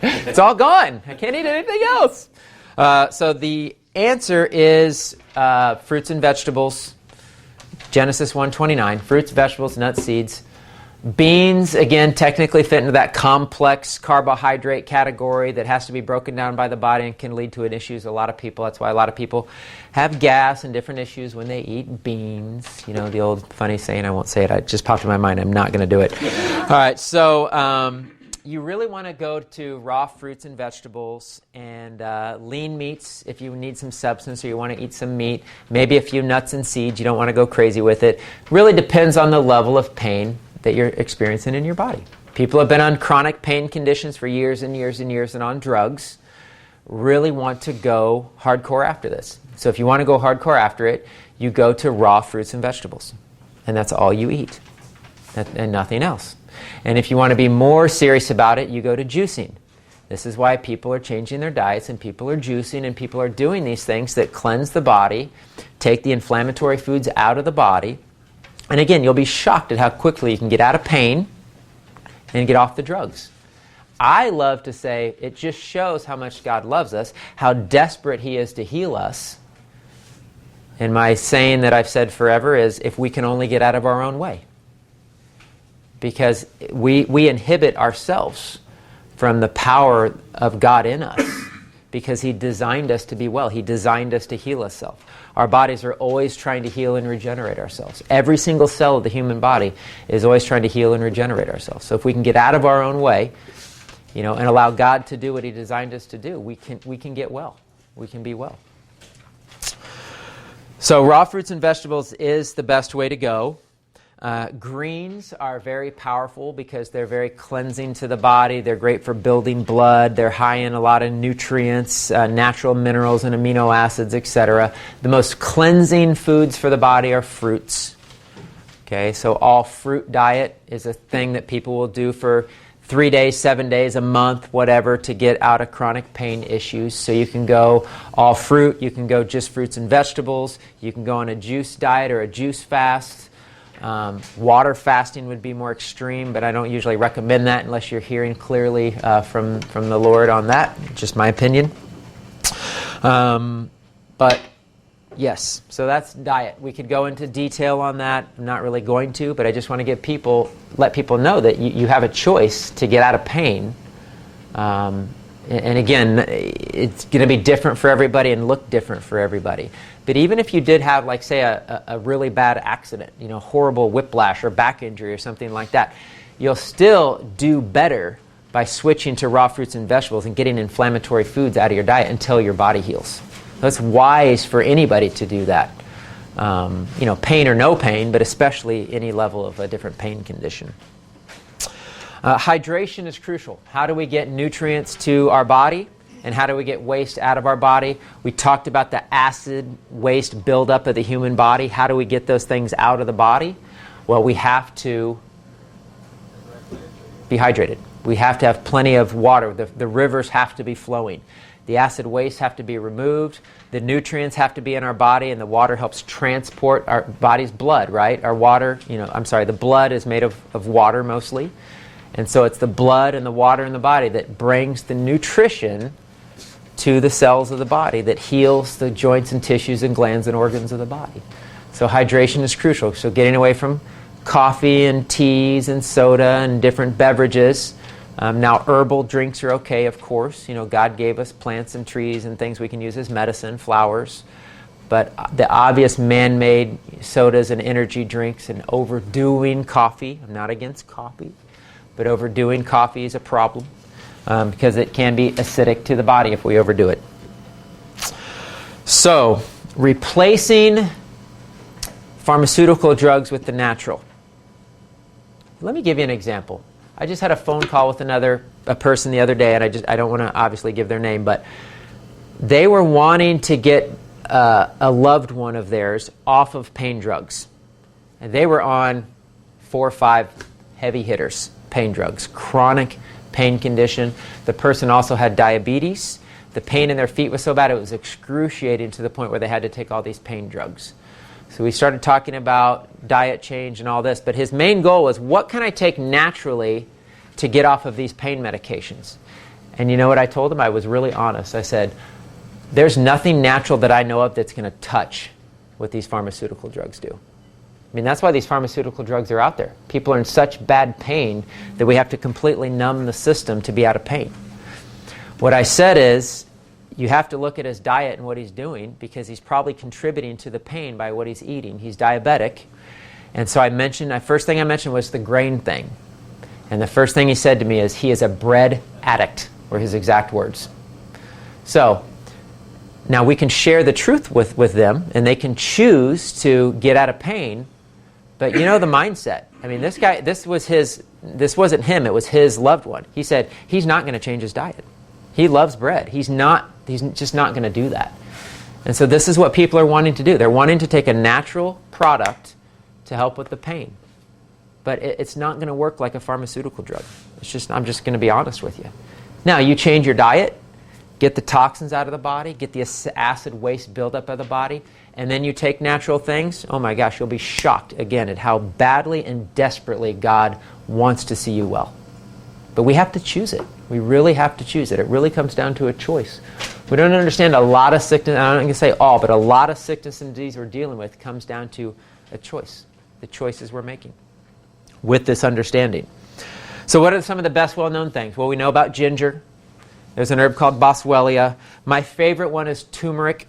It's all gone. I can't eat anything else. So the answer is fruits and vegetables. Genesis 1:29, fruits, vegetables, nuts, seeds. Beans, again, technically fit into that complex carbohydrate category that has to be broken down by the body and can lead to issues. A lot of people, that's why a lot of people have gas and different issues when they eat beans. You know, the old funny saying, I won't say it, it just popped in my mind, I'm not going to do it. All right, so you really want to go to raw fruits and vegetables and lean meats if you need some substance or you want to eat some meat. Maybe a few nuts and seeds. You don't want to go crazy with it. Really depends on the level of pain that you're experiencing in your body. People have been on chronic pain conditions for years and years and years and on drugs. Really want to go hardcore after this. So if you want to go hardcore after it, you go to raw fruits and vegetables. And that's all you eat. And nothing else. And if you want to be more serious about it, you go to juicing. This is why people are changing their diets and people are juicing and people are doing these things that cleanse the body, take the inflammatory foods out of the body. And again, you'll be shocked at how quickly you can get out of pain and get off the drugs. I love to say it just shows how much God loves us, how desperate He is to heal us. And my saying that I've said forever is, if we can only get out of our own way. Because we inhibit ourselves from the power of God in us. Because He designed us to be well. He designed us to heal ourselves. Our bodies are always trying to heal and regenerate ourselves. Every single cell of the human body is always trying to heal and regenerate ourselves. So if we can get out of our own way, you know, and allow God to do what He designed us to do, we can get well. We can be well. So raw fruits and vegetables is the best way to go. Greens are very powerful because they're very cleansing to the body. They're great for building blood. They're high in a lot of nutrients, natural minerals and amino acids, etc. The most cleansing foods for the body are fruits. Okay, so all fruit diet is a thing that people will do for 3 days, 7 days, a month, whatever, to get out of chronic pain issues. So you can go all fruit, you can go just fruits and vegetables, you can go on a juice diet or a juice fast. Water fasting would be more extreme, but I don't usually recommend that unless you're hearing clearly from the Lord on that. Just my opinion. But yes, so that's diet. We could go into detail on that. I'm not really going to, but I just want to let people know that you have a choice to get out of pain. And again, it's going to be different for everybody and look different for everybody. But even if you did have, like, say, a really bad accident, you know, horrible whiplash or back injury or something like that, you'll still do better by switching to raw fruits and vegetables and getting inflammatory foods out of your diet until your body heals. So it's wise for anybody to do that. You know, pain or no pain, but especially any level of a different pain condition. Hydration is crucial. How do we get nutrients to our body? And how do we get waste out of our body? We talked about the acid waste buildup of the human body. How do we get those things out of the body? Well, we have to be hydrated. We have to have plenty of water. The rivers have to be flowing. The acid waste have to be removed. The nutrients have to be in our body, and the water helps transport our body's blood, right? Our water, the blood is made of water mostly. And so it's the blood and the water in the body that brings the nutrition to the cells of the body, that heals the joints and tissues and glands and organs of the body. So hydration is crucial. So getting away from coffee and teas and soda and different beverages. Now herbal drinks are okay, of course. You know, God gave us plants and trees and things we can use as medicine, flowers. But the obvious man-made sodas and energy drinks and overdoing coffee, I'm not against coffee, but overdoing coffee is a problem. Because it can be acidic to the body if we overdo it. So, replacing pharmaceutical drugs with the natural. Let me give you an example. I just had a phone call with a person the other day, and I don't want to obviously give their name, but they were wanting to get a loved one of theirs off of pain drugs. And they were on 4 or 5 heavy hitters, pain drugs, chronic pain condition. The person also had diabetes. The pain in their feet was so bad it was excruciating to the point where they had to take all these pain drugs. So we started talking about diet change and all this, but his main goal was, what can I take naturally to get off of these pain medications? And you know what I told him? I was really honest. I said, There's nothing natural that I know of that's going to touch what these pharmaceutical drugs do. I mean, that's why these pharmaceutical drugs are out there. People are in such bad pain that we have to completely numb the system to be out of pain. What I said is, you have to look at his diet and what he's doing, because he's probably contributing to the pain by what he's eating. He's diabetic. And so the first thing I mentioned was the grain thing. And the first thing he said to me is, he is a bread addict, were his exact words. So, now we can share the truth with them, and they can choose to get out of pain, but you know the mindset. I mean, this guy, this wasn't him, it was his loved one. He said he's not going to change his diet. He loves bread. He's just not going to do that. And so this is what people are wanting to do. They're wanting to take a natural product to help with the pain. But it's not going to work like a pharmaceutical drug. I'm just going to be honest with you. Now, you change your diet, get the toxins out of the body, get the acid waste buildup of the body, and then you take natural things, oh my gosh, you'll be shocked again at how badly and desperately God wants to see you well. But we have to choose it. We really have to choose it. It really comes down to a choice. We don't understand a lot of sickness, I'm not going to say all, but a lot of sickness and disease we're dealing with comes down to a choice, the choices we're making with this understanding. So what are some of the best well-known things? Well, we know about ginger. There's an herb called boswellia. My favorite one is turmeric.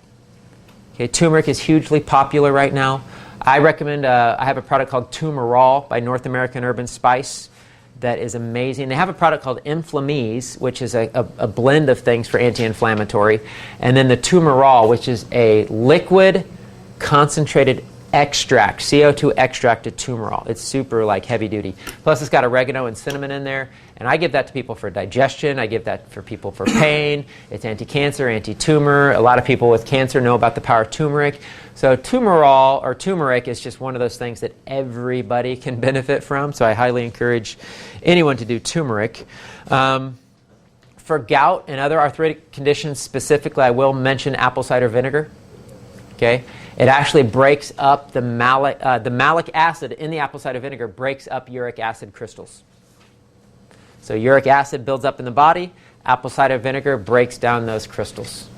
Okay, turmeric is hugely popular right now. I recommend, I have a product called Tumerol by North American Herb and Spice that is amazing. They have a product called Inflamise, which is a blend of things for anti-inflammatory. And then the Tumerol, which is a liquid concentrated extract, CO2 extracted Tumerol. It's super heavy duty. Plus it's got oregano and cinnamon in there. And I give that to people for digestion. I give that for people for pain. It's anti-cancer, anti-tumor. A lot of people with cancer know about the power of turmeric. So Tumerol or turmeric is just one of those things that everybody can benefit from. So I highly encourage anyone to do turmeric. For gout and other arthritic conditions specifically, I will mention apple cider vinegar. Okay? It actually breaks up the malic acid in the apple cider vinegar breaks up uric acid crystals. So uric acid builds up in the body. Apple cider vinegar breaks down those crystals.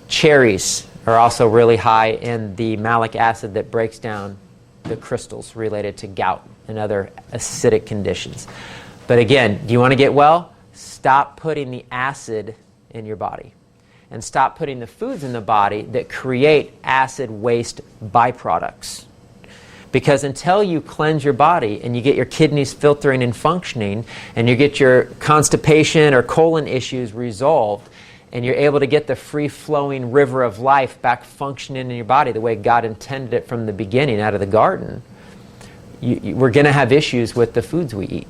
Cherries are also really high in the malic acid that breaks down the crystals related to gout and other acidic conditions. But again, do you want to get well? Stop putting the acid in your body. And stop putting the foods in the body that create acid waste byproducts. Because until you cleanse your body and you get your kidneys filtering and functioning, and you get your constipation or colon issues resolved, and you're able to get the free-flowing river of life back functioning in your body the way God intended it from the beginning out of the garden, we're going to have issues with the foods we eat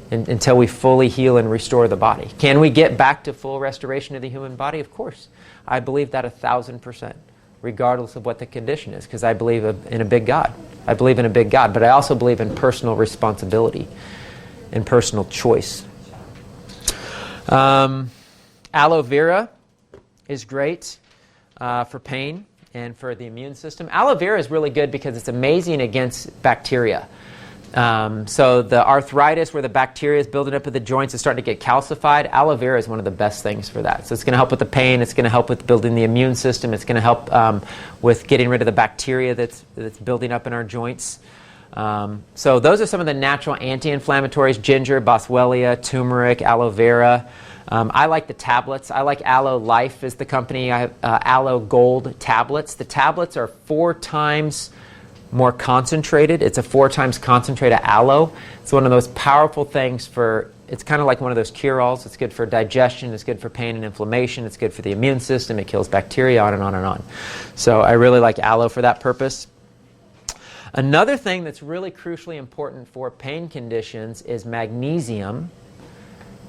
until we fully heal and restore the body. Can we get back to full restoration of the human body? Of course. I believe that 1,000%, regardless of what the condition is, because I believe in a big God. I believe in a big God, but I also believe in personal responsibility and personal choice. Aloe Vera is great for pain and for the immune system. Aloe Vera is really good because it's amazing against bacteria. So the arthritis where the bacteria is building up at the joints is starting to get calcified. Aloe vera is one of the best things for that. So it's going to help with the pain. It's going to help with building the immune system. It's going to help with getting rid of the bacteria that's building up in our joints. So those are some of the natural anti-inflammatories: ginger, boswellia, turmeric, aloe vera. I like the tablets. I like Aloe Life is the company. I have Aloe Gold tablets. The tablets are 4 times more concentrated. It's a 4 times concentrated aloe. It's one of those powerful things it's kind of like one of those cure-alls. It's good for digestion. It's good for pain and inflammation. It's good for the immune system. It kills bacteria, on and on and on. So I really like aloe for that purpose. Another thing that's really crucially important for pain conditions is magnesium,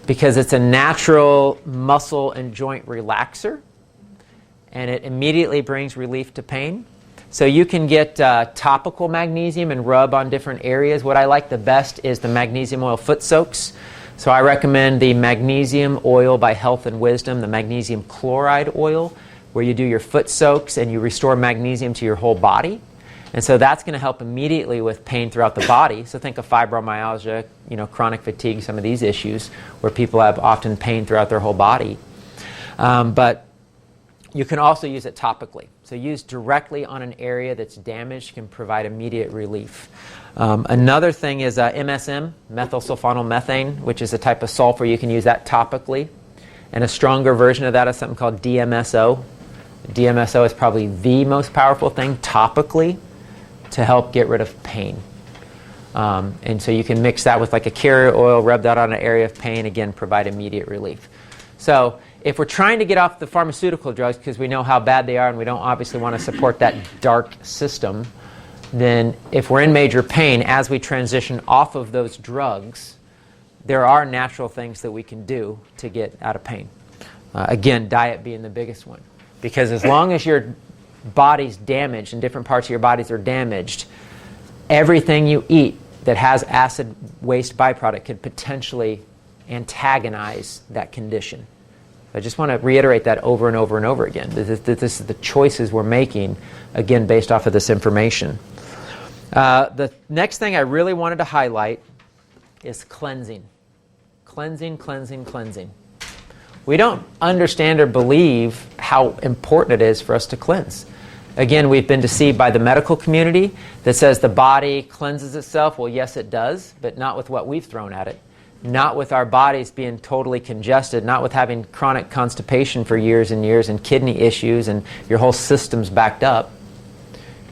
because it's a natural muscle and joint relaxer, and it immediately brings relief to pain. So you can get topical magnesium and rub on different areas. What I like the best is the magnesium oil foot soaks. So I recommend the magnesium oil by Health and Wisdom, the magnesium chloride oil, where you do your foot soaks and you restore magnesium to your whole body. And so that's going to help immediately with pain throughout the body. So think of fibromyalgia, chronic fatigue, some of these issues where people have often pain throughout their whole body. But You can also use it topically. So use directly on an area that's damaged can provide immediate relief. Another thing is Msm Methylsulfonylmethane, which is a type of sulfur. You can use that topically. And a stronger version of that is something called Dmso. Dmso is probably the most powerful thing topically to help get rid of pain. And so you can mix that with like a carrier oil, rub that on an area of pain, again, provide immediate relief. So if we're trying to get off the pharmaceutical drugs because we know how bad they are and we don't obviously want to support that dark system, then if we're in major pain, as we transition off of those drugs, there are natural things that we can do to get out of pain. Again, diet being the biggest one. Because as long as your body's damaged and different parts of your bodies are damaged, everything you eat that has acid waste byproduct could potentially antagonize that condition. I just want to reiterate that over and over and over again. This is the choices we're making, again, based off of this information. The next thing I really wanted to highlight is cleansing. Cleansing, cleansing, cleansing. We don't understand or believe how important it is for us to cleanse. Again, we've been deceived by the medical community that says the body cleanses itself. Well, yes, it does, but not with what we've thrown at it. Not with our bodies being totally congested, not with having chronic constipation for years and years and kidney issues and your whole system's backed up.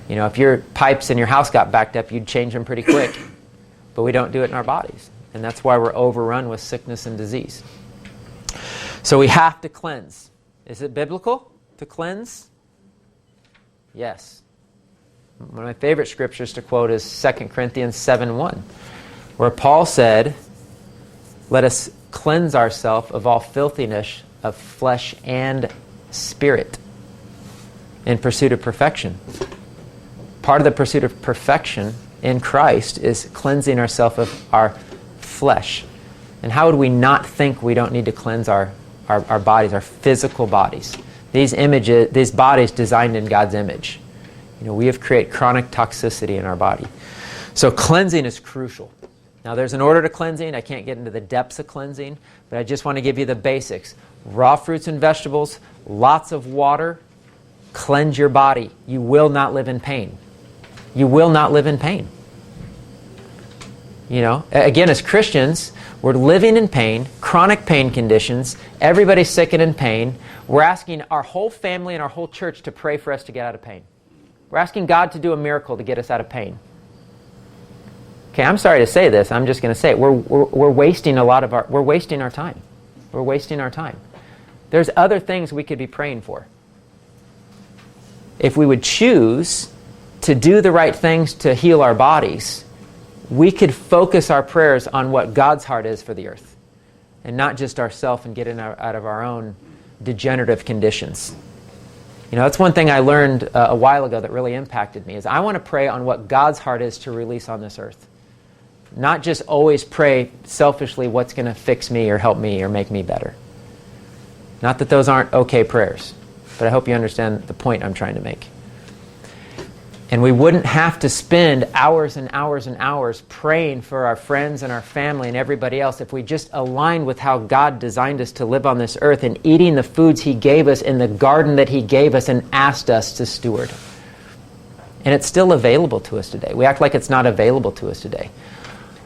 You know, if your pipes in your house got backed up, you'd change them pretty quick. But we don't do it in our bodies. And that's why we're overrun with sickness and disease. So we have to cleanse. Is it biblical to cleanse? Yes. One of my favorite scriptures to quote is 2 Corinthians 7:1, where Paul said, "Let us cleanse ourselves of all filthiness of flesh and spirit in pursuit of perfection." Part of the pursuit of perfection in Christ is cleansing ourselves of our flesh. And how would we not think we don't need to cleanse our bodies, our physical bodies? These bodies designed in God's image. You know, we have created chronic toxicity in our body. So cleansing is crucial. Now there's an order to cleansing. I can't get into the depths of cleansing, but I just want to give you the basics. Raw fruits and vegetables, lots of water, cleanse your body. You will not live in pain. You will not live in pain. You know, again, as Christians, we're living in pain, chronic pain conditions. Everybody's sick and in pain. We're asking our whole family and our whole church to pray for us to get out of pain. We're asking God to do a miracle to get us out of pain. Okay, I'm sorry to say this. I'm just going to say it. We're wasting we're wasting our time. We're wasting our time. There's other things we could be praying for. If we would choose to do the right things to heal our bodies, we could focus our prayers on what God's heart is for the earth and not just ourselves and getting out of our own degenerative conditions. You know, that's one thing I learned a while ago that really impacted me is I want to pray on what God's heart is to release on this earth. Not just always pray selfishly what's going to fix me or help me or make me better. Not that those aren't okay prayers, but I hope you understand the point I'm trying to make. And we wouldn't have to spend hours and hours and hours praying for our friends and our family and everybody else if we just aligned with how God designed us to live on this earth and eating the foods He gave us in the garden that He gave us and asked us to steward. And it's still available to us today. We act like it's not available to us today.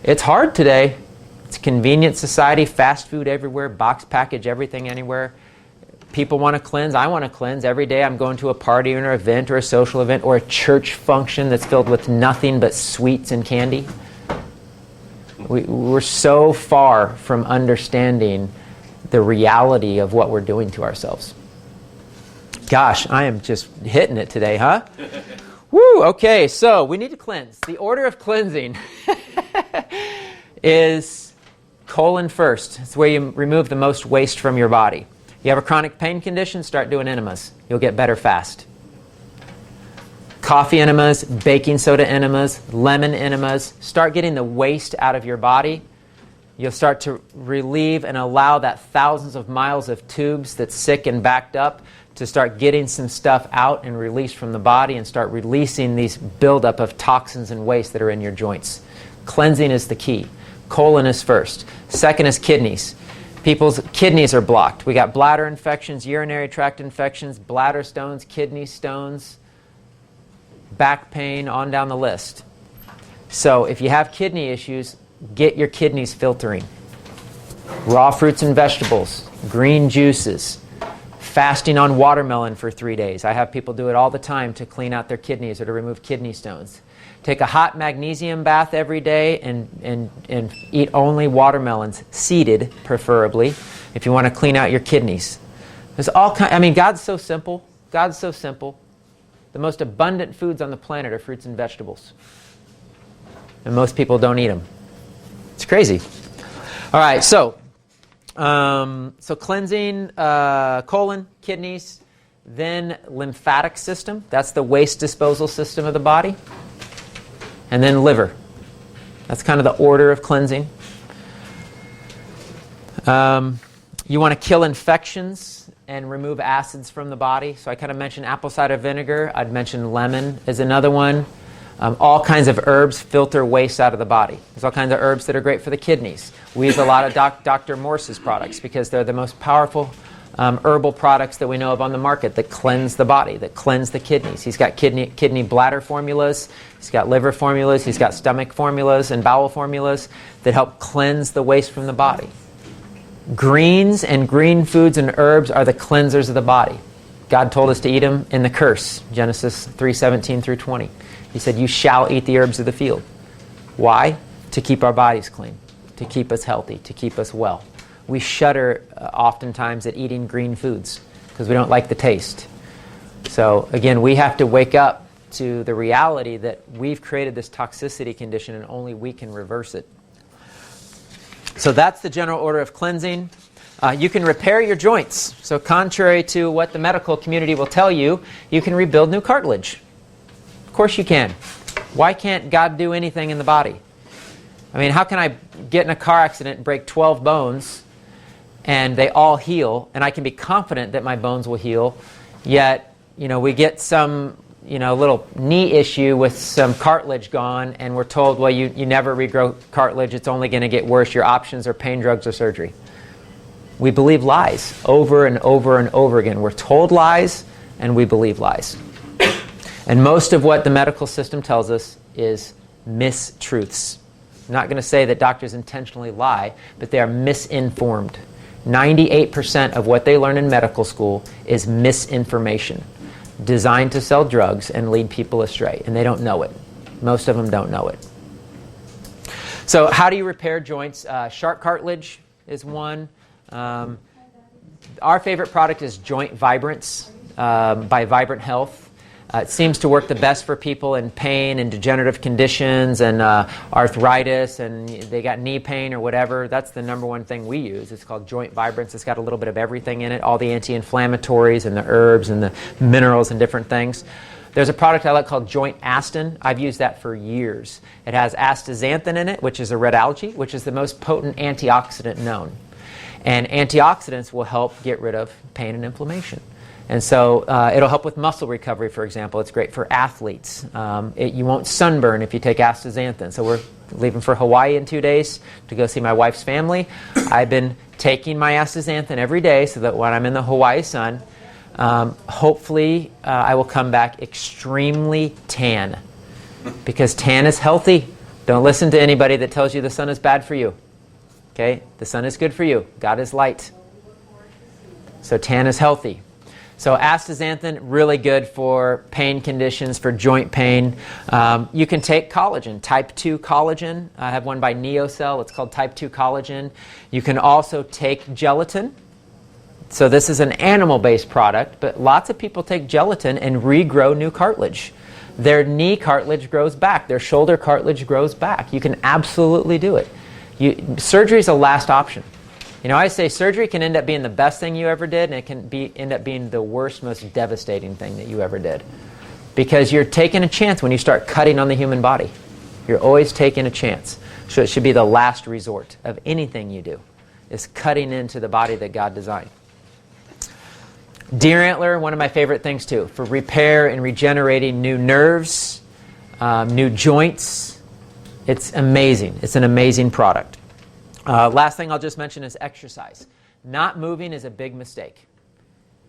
It's hard today. It's a convenient society, fast food everywhere, box package everything anywhere. People want to cleanse. I want to cleanse. Every day I'm going to a party or an event or a social event or a church function that's filled with nothing but sweets and candy. We're so far from understanding the reality of what we're doing to ourselves. Gosh, I am just hitting it today, huh? Woo, okay, so we need to cleanse. The order of cleansing is colon first. It's where you remove the most waste from your body. You have a chronic pain condition, start doing enemas. You'll get better fast. Coffee enemas, baking soda enemas, lemon enemas. Start getting the waste out of your body. You'll start to relieve and allow that thousands of miles of tubes that's sick and backed up to start getting some stuff out and released from the body and start releasing these buildup of toxins and waste that are in your joints. Cleansing is the key. Colon is first. Second is kidneys. People's kidneys are blocked. We got bladder infections, urinary tract infections, bladder stones, kidney stones, back pain, on down the list. So if you have kidney issues, get your kidneys filtering. Raw fruits and vegetables, green juices, fasting on watermelon for 3 days. I have people do it all the time to clean out their kidneys or to remove kidney stones. Take a hot magnesium bath every day and eat only watermelons, seeded preferably, if you want to clean out your kidneys. There's all kind. I mean, God's so simple. God's so simple. The most abundant foods on the planet are fruits and vegetables. And most people don't eat them. It's crazy. All right, so cleansing colon, kidneys, then lymphatic system. That's the waste disposal system of the body. And then liver. That's kind of the order of cleansing. You want to kill infections and remove acids from the body. So I kind of mentioned apple cider vinegar. I'd mention lemon is another one. All kinds of herbs filter waste out of the body. There's all kinds of herbs that are great for the kidneys. We use a lot of Dr. Morse's products because they're the most powerful herbal products that we know of on the market that cleanse the body, that cleanse the kidneys. He's got kidney bladder formulas, he's got liver formulas, he's got stomach formulas and bowel formulas that help cleanse the waste from the body. Greens and green foods and herbs are the cleansers of the body. God told us to eat them in the curse, Genesis 3:17 through 20. He said, you shall eat the herbs of the field. Why? To keep our bodies clean, to keep us healthy, to keep us well. We shudder oftentimes at eating green foods because we don't like the taste. So again, we have to wake up to the reality that we've created this toxicity condition and only we can reverse it. So that's the general order of cleansing. You can repair your joints. So contrary to what the medical community will tell you, you can rebuild new cartilage. Of course you can. Why can't God do anything in the body? I mean, how can I get in a car accident and break 12 bones and they all heal, and I can be confident that my bones will heal, yet, we get some, little knee issue with some cartilage gone, and we're told, well, you never regrow cartilage, it's only going to get worse, your options are pain, drugs, or surgery. We believe lies over and over and over again. We're told lies, and we believe lies. And most of what the medical system tells us is mistruths. I'm not going to say that doctors intentionally lie, but they are misinformed. 98% of what they learn in medical school is misinformation, designed to sell drugs and lead people astray, and they don't know it. Most of them don't know it. So how do you repair joints? Sharp cartilage is one. Our favorite product is Joint Vibrance by Vibrant Health. It seems to work the best for people in pain and degenerative conditions and arthritis, and they got knee pain or whatever. That's the number one thing we use. It's called Joint Vibrance. It's got a little bit of everything in it, all the anti-inflammatories and the herbs and the minerals and different things. There's a product I like called Joint Astin. I've used that for years. It has astaxanthin in it, which is a red algae, which is the most potent antioxidant known. And antioxidants will help get rid of pain and inflammation. And so it'll help with muscle recovery, for example. It's great for athletes. You won't sunburn if you take astaxanthin. So we're leaving for Hawaii in 2 days to go see my wife's family. I've been taking my astaxanthin every day so that when I'm in the Hawaii sun, hopefully I will come back extremely tan. Because tan is healthy. Don't listen to anybody that tells you the sun is bad for you. Okay? The sun is good for you. God is light. So tan is healthy. So astaxanthin, really good for pain conditions, for joint pain. You can take collagen, type 2 collagen. I have one by NeoCell. It's called type 2 collagen. You can also take gelatin. So this is an animal-based product, but lots of people take gelatin and regrow new cartilage. Their knee cartilage grows back. Their shoulder cartilage grows back. You can absolutely do it. Surgery is a last option. I say surgery can end up being the best thing you ever did, and it can end up being the worst, most devastating thing that you ever did. Because you're taking a chance when you start cutting on the human body. You're always taking a chance. So it should be the last resort of anything you do, is cutting into the body that God designed. Deer antler, one of my favorite things too, for repair and regenerating new nerves, new joints. It's amazing. It's an amazing product. Last thing I'll just mention is exercise. Not moving is a big mistake.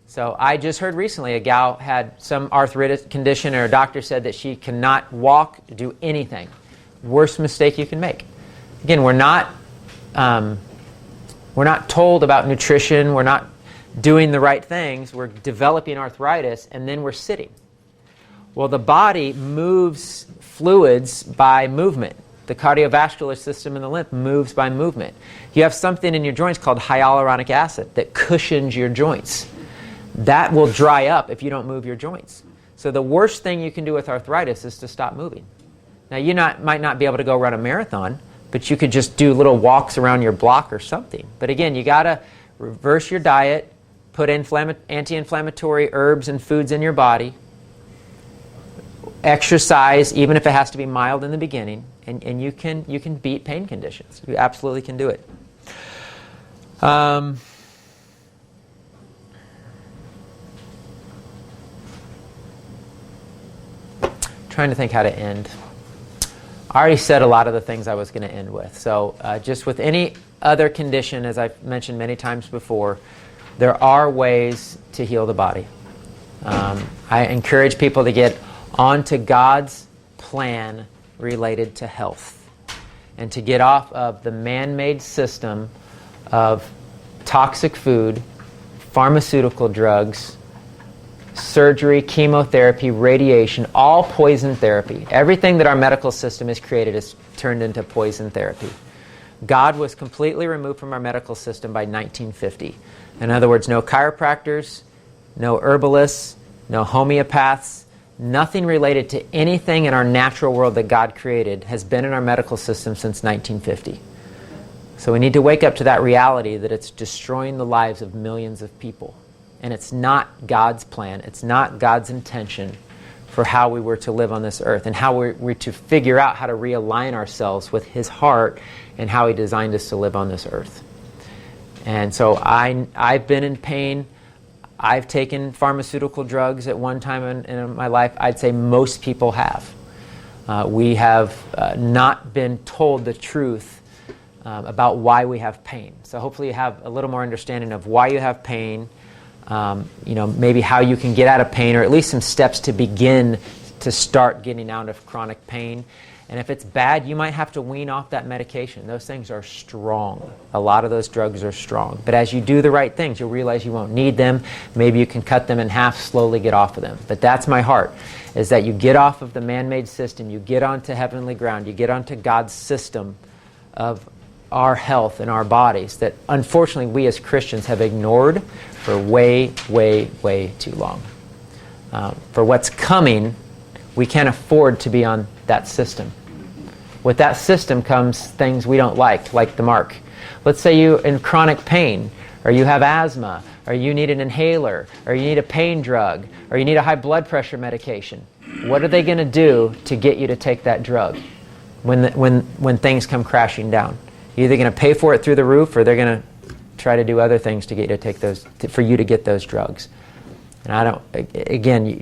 So I just heard recently a gal had some arthritis condition, or a doctor said that she cannot walk, do anything. Worst mistake you can make. Again, we're not told about nutrition. We're not doing the right things. We're developing arthritis, and then we're sitting. Well, the body moves fluids by movement. The cardiovascular system in the lymph moves by movement. You have something in your joints called hyaluronic acid that cushions your joints. That will dry up if you don't move your joints. So the worst thing you can do with arthritis is to stop moving. Now, you might not be able to go run a marathon, but you could just do little walks around your block or something. But again, you got to reverse your diet, put anti-inflammatory herbs and foods in your body, exercise, even if it has to be mild in the beginning, and you can beat pain conditions. You absolutely can do it. Trying to think how to end. I already said a lot of the things I was going to end with. So just with any other condition, as I've mentioned many times before, there are ways to heal the body. I encourage people to get onto God's plan related to health and to get off of the man-made system of toxic food, pharmaceutical drugs, surgery, chemotherapy, radiation, all poison therapy. Everything that our medical system has created is turned into poison therapy. God was completely removed from our medical system by 1950. In other words, no chiropractors, no herbalists, no homeopaths, nothing related to anything in our natural world that God created has been in our medical system since 1950. So we need to wake up to that reality that it's destroying the lives of millions of people. And it's not God's plan. It's not God's intention for how we were to live on this earth and how we're to figure out how to realign ourselves with His heart and how He designed us to live on this earth. And so I've been in pain. I've taken pharmaceutical drugs at one time in my life. I'd say most people have. We have not been told the truth about why we have pain. So hopefully you have a little more understanding of why you have pain, maybe how you can get out of pain, or at least some steps to begin to start getting out of chronic pain. And if it's bad, you might have to wean off that medication. Those things are strong. A lot of those drugs are strong. But as you do the right things, you'll realize you won't need them. Maybe you can cut them in half, slowly get off of them. But that's my heart, is that you get off of the man-made system, you get onto heavenly ground, you get onto God's system of our health and our bodies that unfortunately we as Christians have ignored for way, way, way too long. For what's coming, we can't afford to be on that system. With that system comes things we don't like the mark. Let's say you're in chronic pain, or you have asthma, or you need an inhaler, or you need a pain drug, or you need a high blood pressure medication. What are they going to do to get you to take that drug when things come crashing down? You're either going to pay for it through the roof, or they're going to try to do other things to get you to take those, for you to get those drugs. And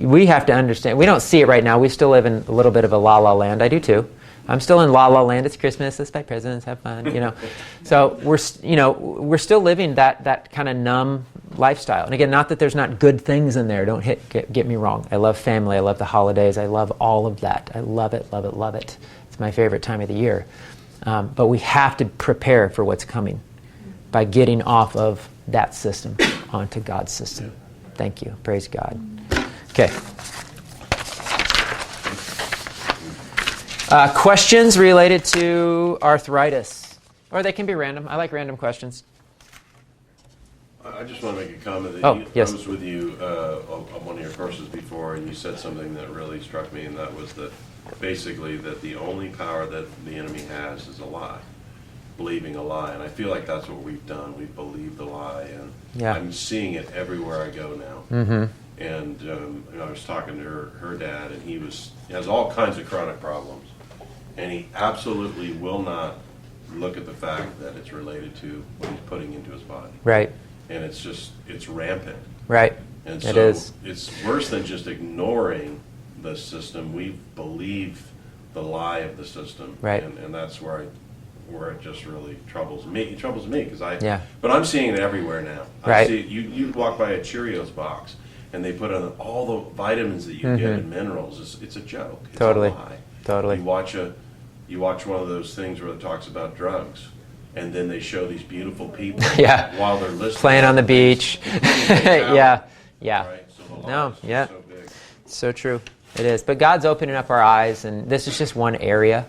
we have to understand, we don't see it right now. We still live in a little bit of a la-la land. I do too. I'm still in la-la land. It's Christmas. Let's buy presents, have fun, So we're still living that kind of numb lifestyle. And again, not that there's not good things in there. Don't get me wrong. I love family. I love the holidays. I love all of that. I love it, love it, love it. It's my favorite time of the year. But we have to prepare for what's coming by getting off of that system onto God's system. Thank you. Praise God. Okay. Questions related to arthritis? Or they can be random. I like random questions. I just want to make a comment. Yes. I was with you on one of your courses before, and you said something that really struck me, and that was that basically that the only power that the enemy has is a lie, believing a lie. And I feel like that's what we've done. We've believed the lie, and I'm seeing it everywhere I go now. Mm-hmm. And I was talking to her dad, and he has all kinds of chronic problems, and he absolutely will not look at the fact that it's related to what he's putting into his body. Right. And it's rampant. Right. And it so is. It's worse than just ignoring the system. We believe the lie of the system. Right. And that's where where it just really troubles me. It troubles me because Yeah. but I'm seeing it everywhere now. Right. I see you walk by a Cheerios box and they put on all the vitamins that you get and minerals. It's a joke. It's Totally. a lie. Totally. You watch one of those things where it talks about drugs, and then they show these beautiful people Yeah. while they're listening. Playing on the beach. Yeah. Yeah. Right? So the No, lie is yeah. so big. So true. It is. But God's opening up our eyes, and this is just one area.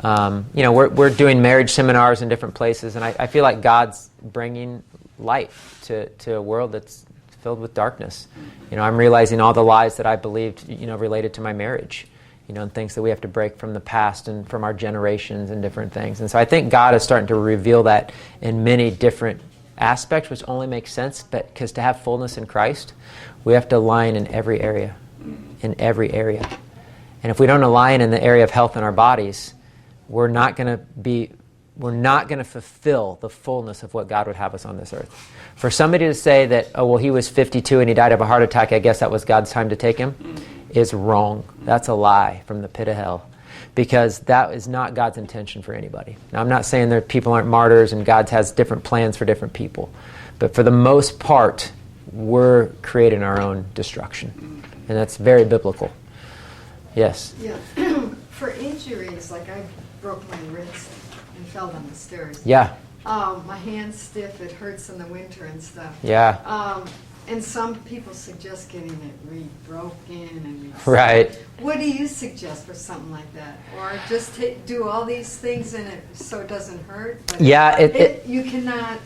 We're doing marriage seminars in different places, and I feel like God's bringing light to a world that's filled with darkness. I'm realizing all the lies that I believed, related to my marriage, and things that we have to break from the past and from our generations and different things. And so I think God is starting to reveal that in many different aspects, which only makes sense, but because to have fullness in Christ, we have to align in every area. In every area. And if we don't align in the area of health in our bodies, we're not going to fulfill the fullness of what God would have us on this earth. For somebody to say that, oh, well, he was 52 and he died of a heart attack, I guess that was God's time to take him, is wrong. That's a lie from the pit of hell. Because that is not God's intention for anybody. Now, I'm not saying that people aren't martyrs and God has different plans for different people. But for the most part, we're creating our own destruction. And that's very biblical. Yes? Yeah. For injuries, like I broke my wrist and fell down the stairs. Yeah. My hand's stiff, it hurts in the winter and stuff. Yeah. And some people suggest getting it re-broken and Right. What do you suggest for something like that? Or just do all these things in it so it doesn't hurt? But Yeah. you cannot,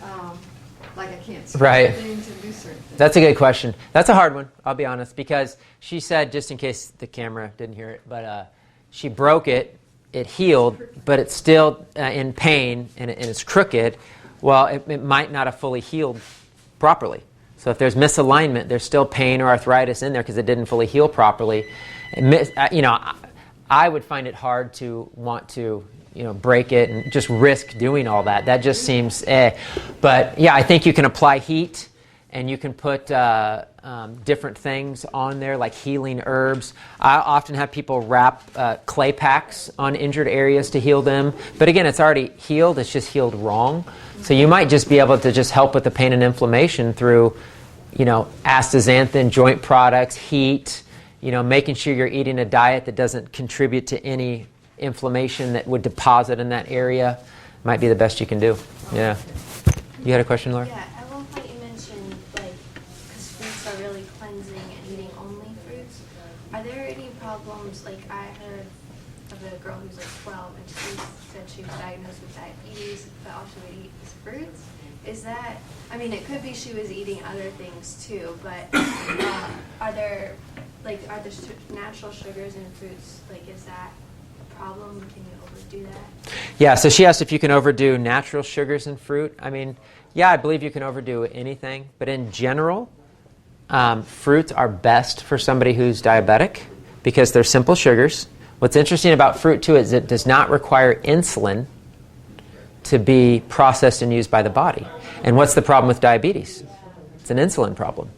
I can't see Right. things and do certain things. That's a good question. That's a hard one, I'll be honest, because she said, just in case the camera didn't hear it, but she broke it, it healed, but it's still in pain and it's crooked. Well, it might not have fully healed properly. So if there's misalignment, there's still pain or arthritis in there because it didn't fully heal properly. I would find it hard to want to break it and just risk doing all that. That just seems But yeah, I think you can apply heat and you can put different things on there like healing herbs. I often have people wrap clay packs on injured areas to heal them. But again, it's already healed. It's just healed wrong. So you might just be able to just help with the pain and inflammation through, astaxanthin, joint products, heat, making sure you're eating a diet that doesn't contribute to any inflammation that would deposit in that area. Might be the best you can do. Yeah. You had a question, Laura? Yeah, at one point you mentioned, because fruits are really cleansing and eating only fruits. Are there any problems, I heard of a girl who's 12 and she said she was diagnosed with diabetes, but all she would eat is fruits. Is that, it could be she was eating other things too, but are there natural sugars in fruits, is that a problem? Can you overdo that? Yeah, so she asked if you can overdo natural sugars in fruit. Yeah, I believe you can overdo anything, but in general, fruits are best for somebody who's diabetic because they're simple sugars. What's interesting about fruit too is it does not require insulin to be processed and used by the body. And what's the problem with diabetes? It's an insulin problem.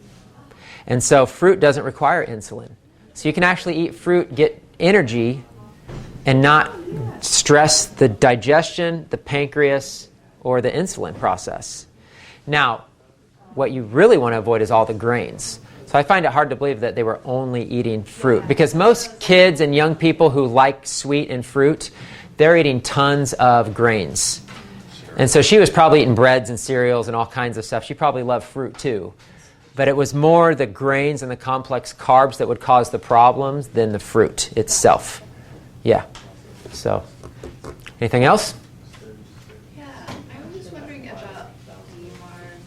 And so fruit doesn't require insulin. So you can actually eat fruit, get energy, and not stress the digestion, the pancreas, or the insulin process. Now, what you really want to avoid is all the grains. So I find it hard to believe that they were only eating fruit because most kids and young people who like sweet and fruit, they're eating tons of grains. And so she was probably eating breads and cereals and all kinds of stuff. She probably loved fruit too. But it was more the grains and the complex carbs that would cause the problems than the fruit itself. Yeah. So, anything else? Yeah, I was wondering about DMARD.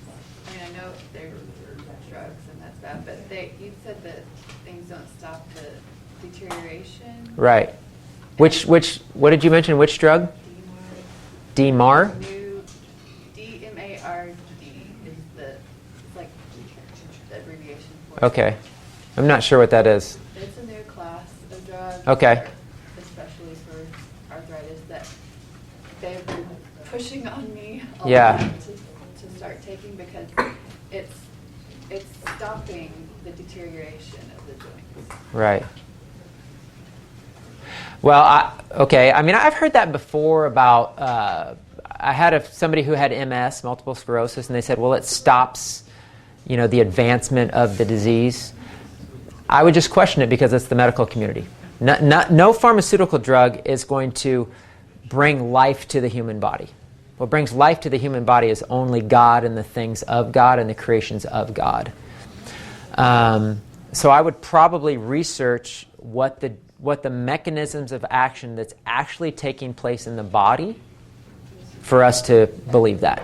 I know they're drugs and that's bad, but you said that things don't stop the deterioration. Right. What did you mention? Which drug? DMAR? New DMARD is the abbreviation for it. Okay. I'm not sure what that is. It's a new class of drugs. Okay. Especially for arthritis that they've been pushing on me a Yeah. lot to start taking because it's stopping the deterioration of the joints. Right. Well, okay. I mean, I've heard that before about. I had somebody who had MS, multiple sclerosis, and they said, "Well, it stops, the advancement of the disease." I would just question it because it's the medical community. No pharmaceutical drug is going to bring life to the human body. What brings life to the human body is only God and the things of God and the creations of God. So I would probably research what the mechanisms of action that's actually taking place in the body for us to believe that.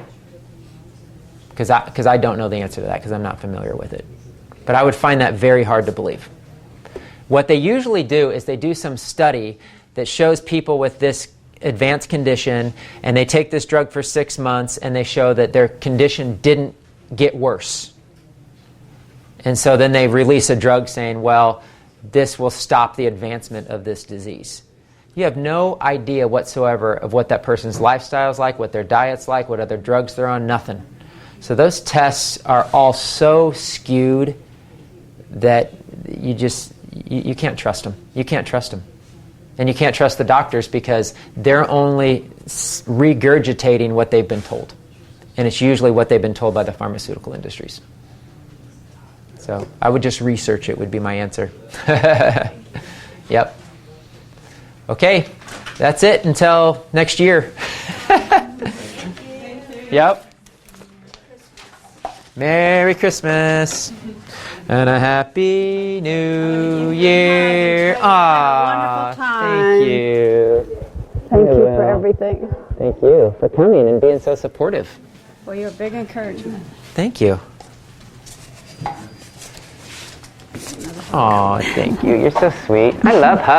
Because I don't know the answer to that because I'm not familiar with it. But I would find that very hard to believe. What they usually do is they do some study that shows people with this advanced condition, and they take this drug for 6 months, and they show that their condition didn't get worse. And so then they release a drug saying, well, this will stop the advancement of this disease. You have no idea whatsoever of what that person's lifestyle is like, what their diet's like, what other drugs they're on, nothing. So those tests are all so skewed that you can't trust them. You can't trust them. And you can't trust the doctors because they're only regurgitating what they've been told. And it's usually what they've been told by the pharmaceutical industries. So I would just research it would be my answer. Yep. Okay, that's it until next year. Yep. Merry Christmas and a Happy New Year. Wonderful time. Thank you. Thank you for everything. Thank you for coming and being so supportive. For your big encouragement. Thank you. Oh, thank you. You're so sweet. I love hugs.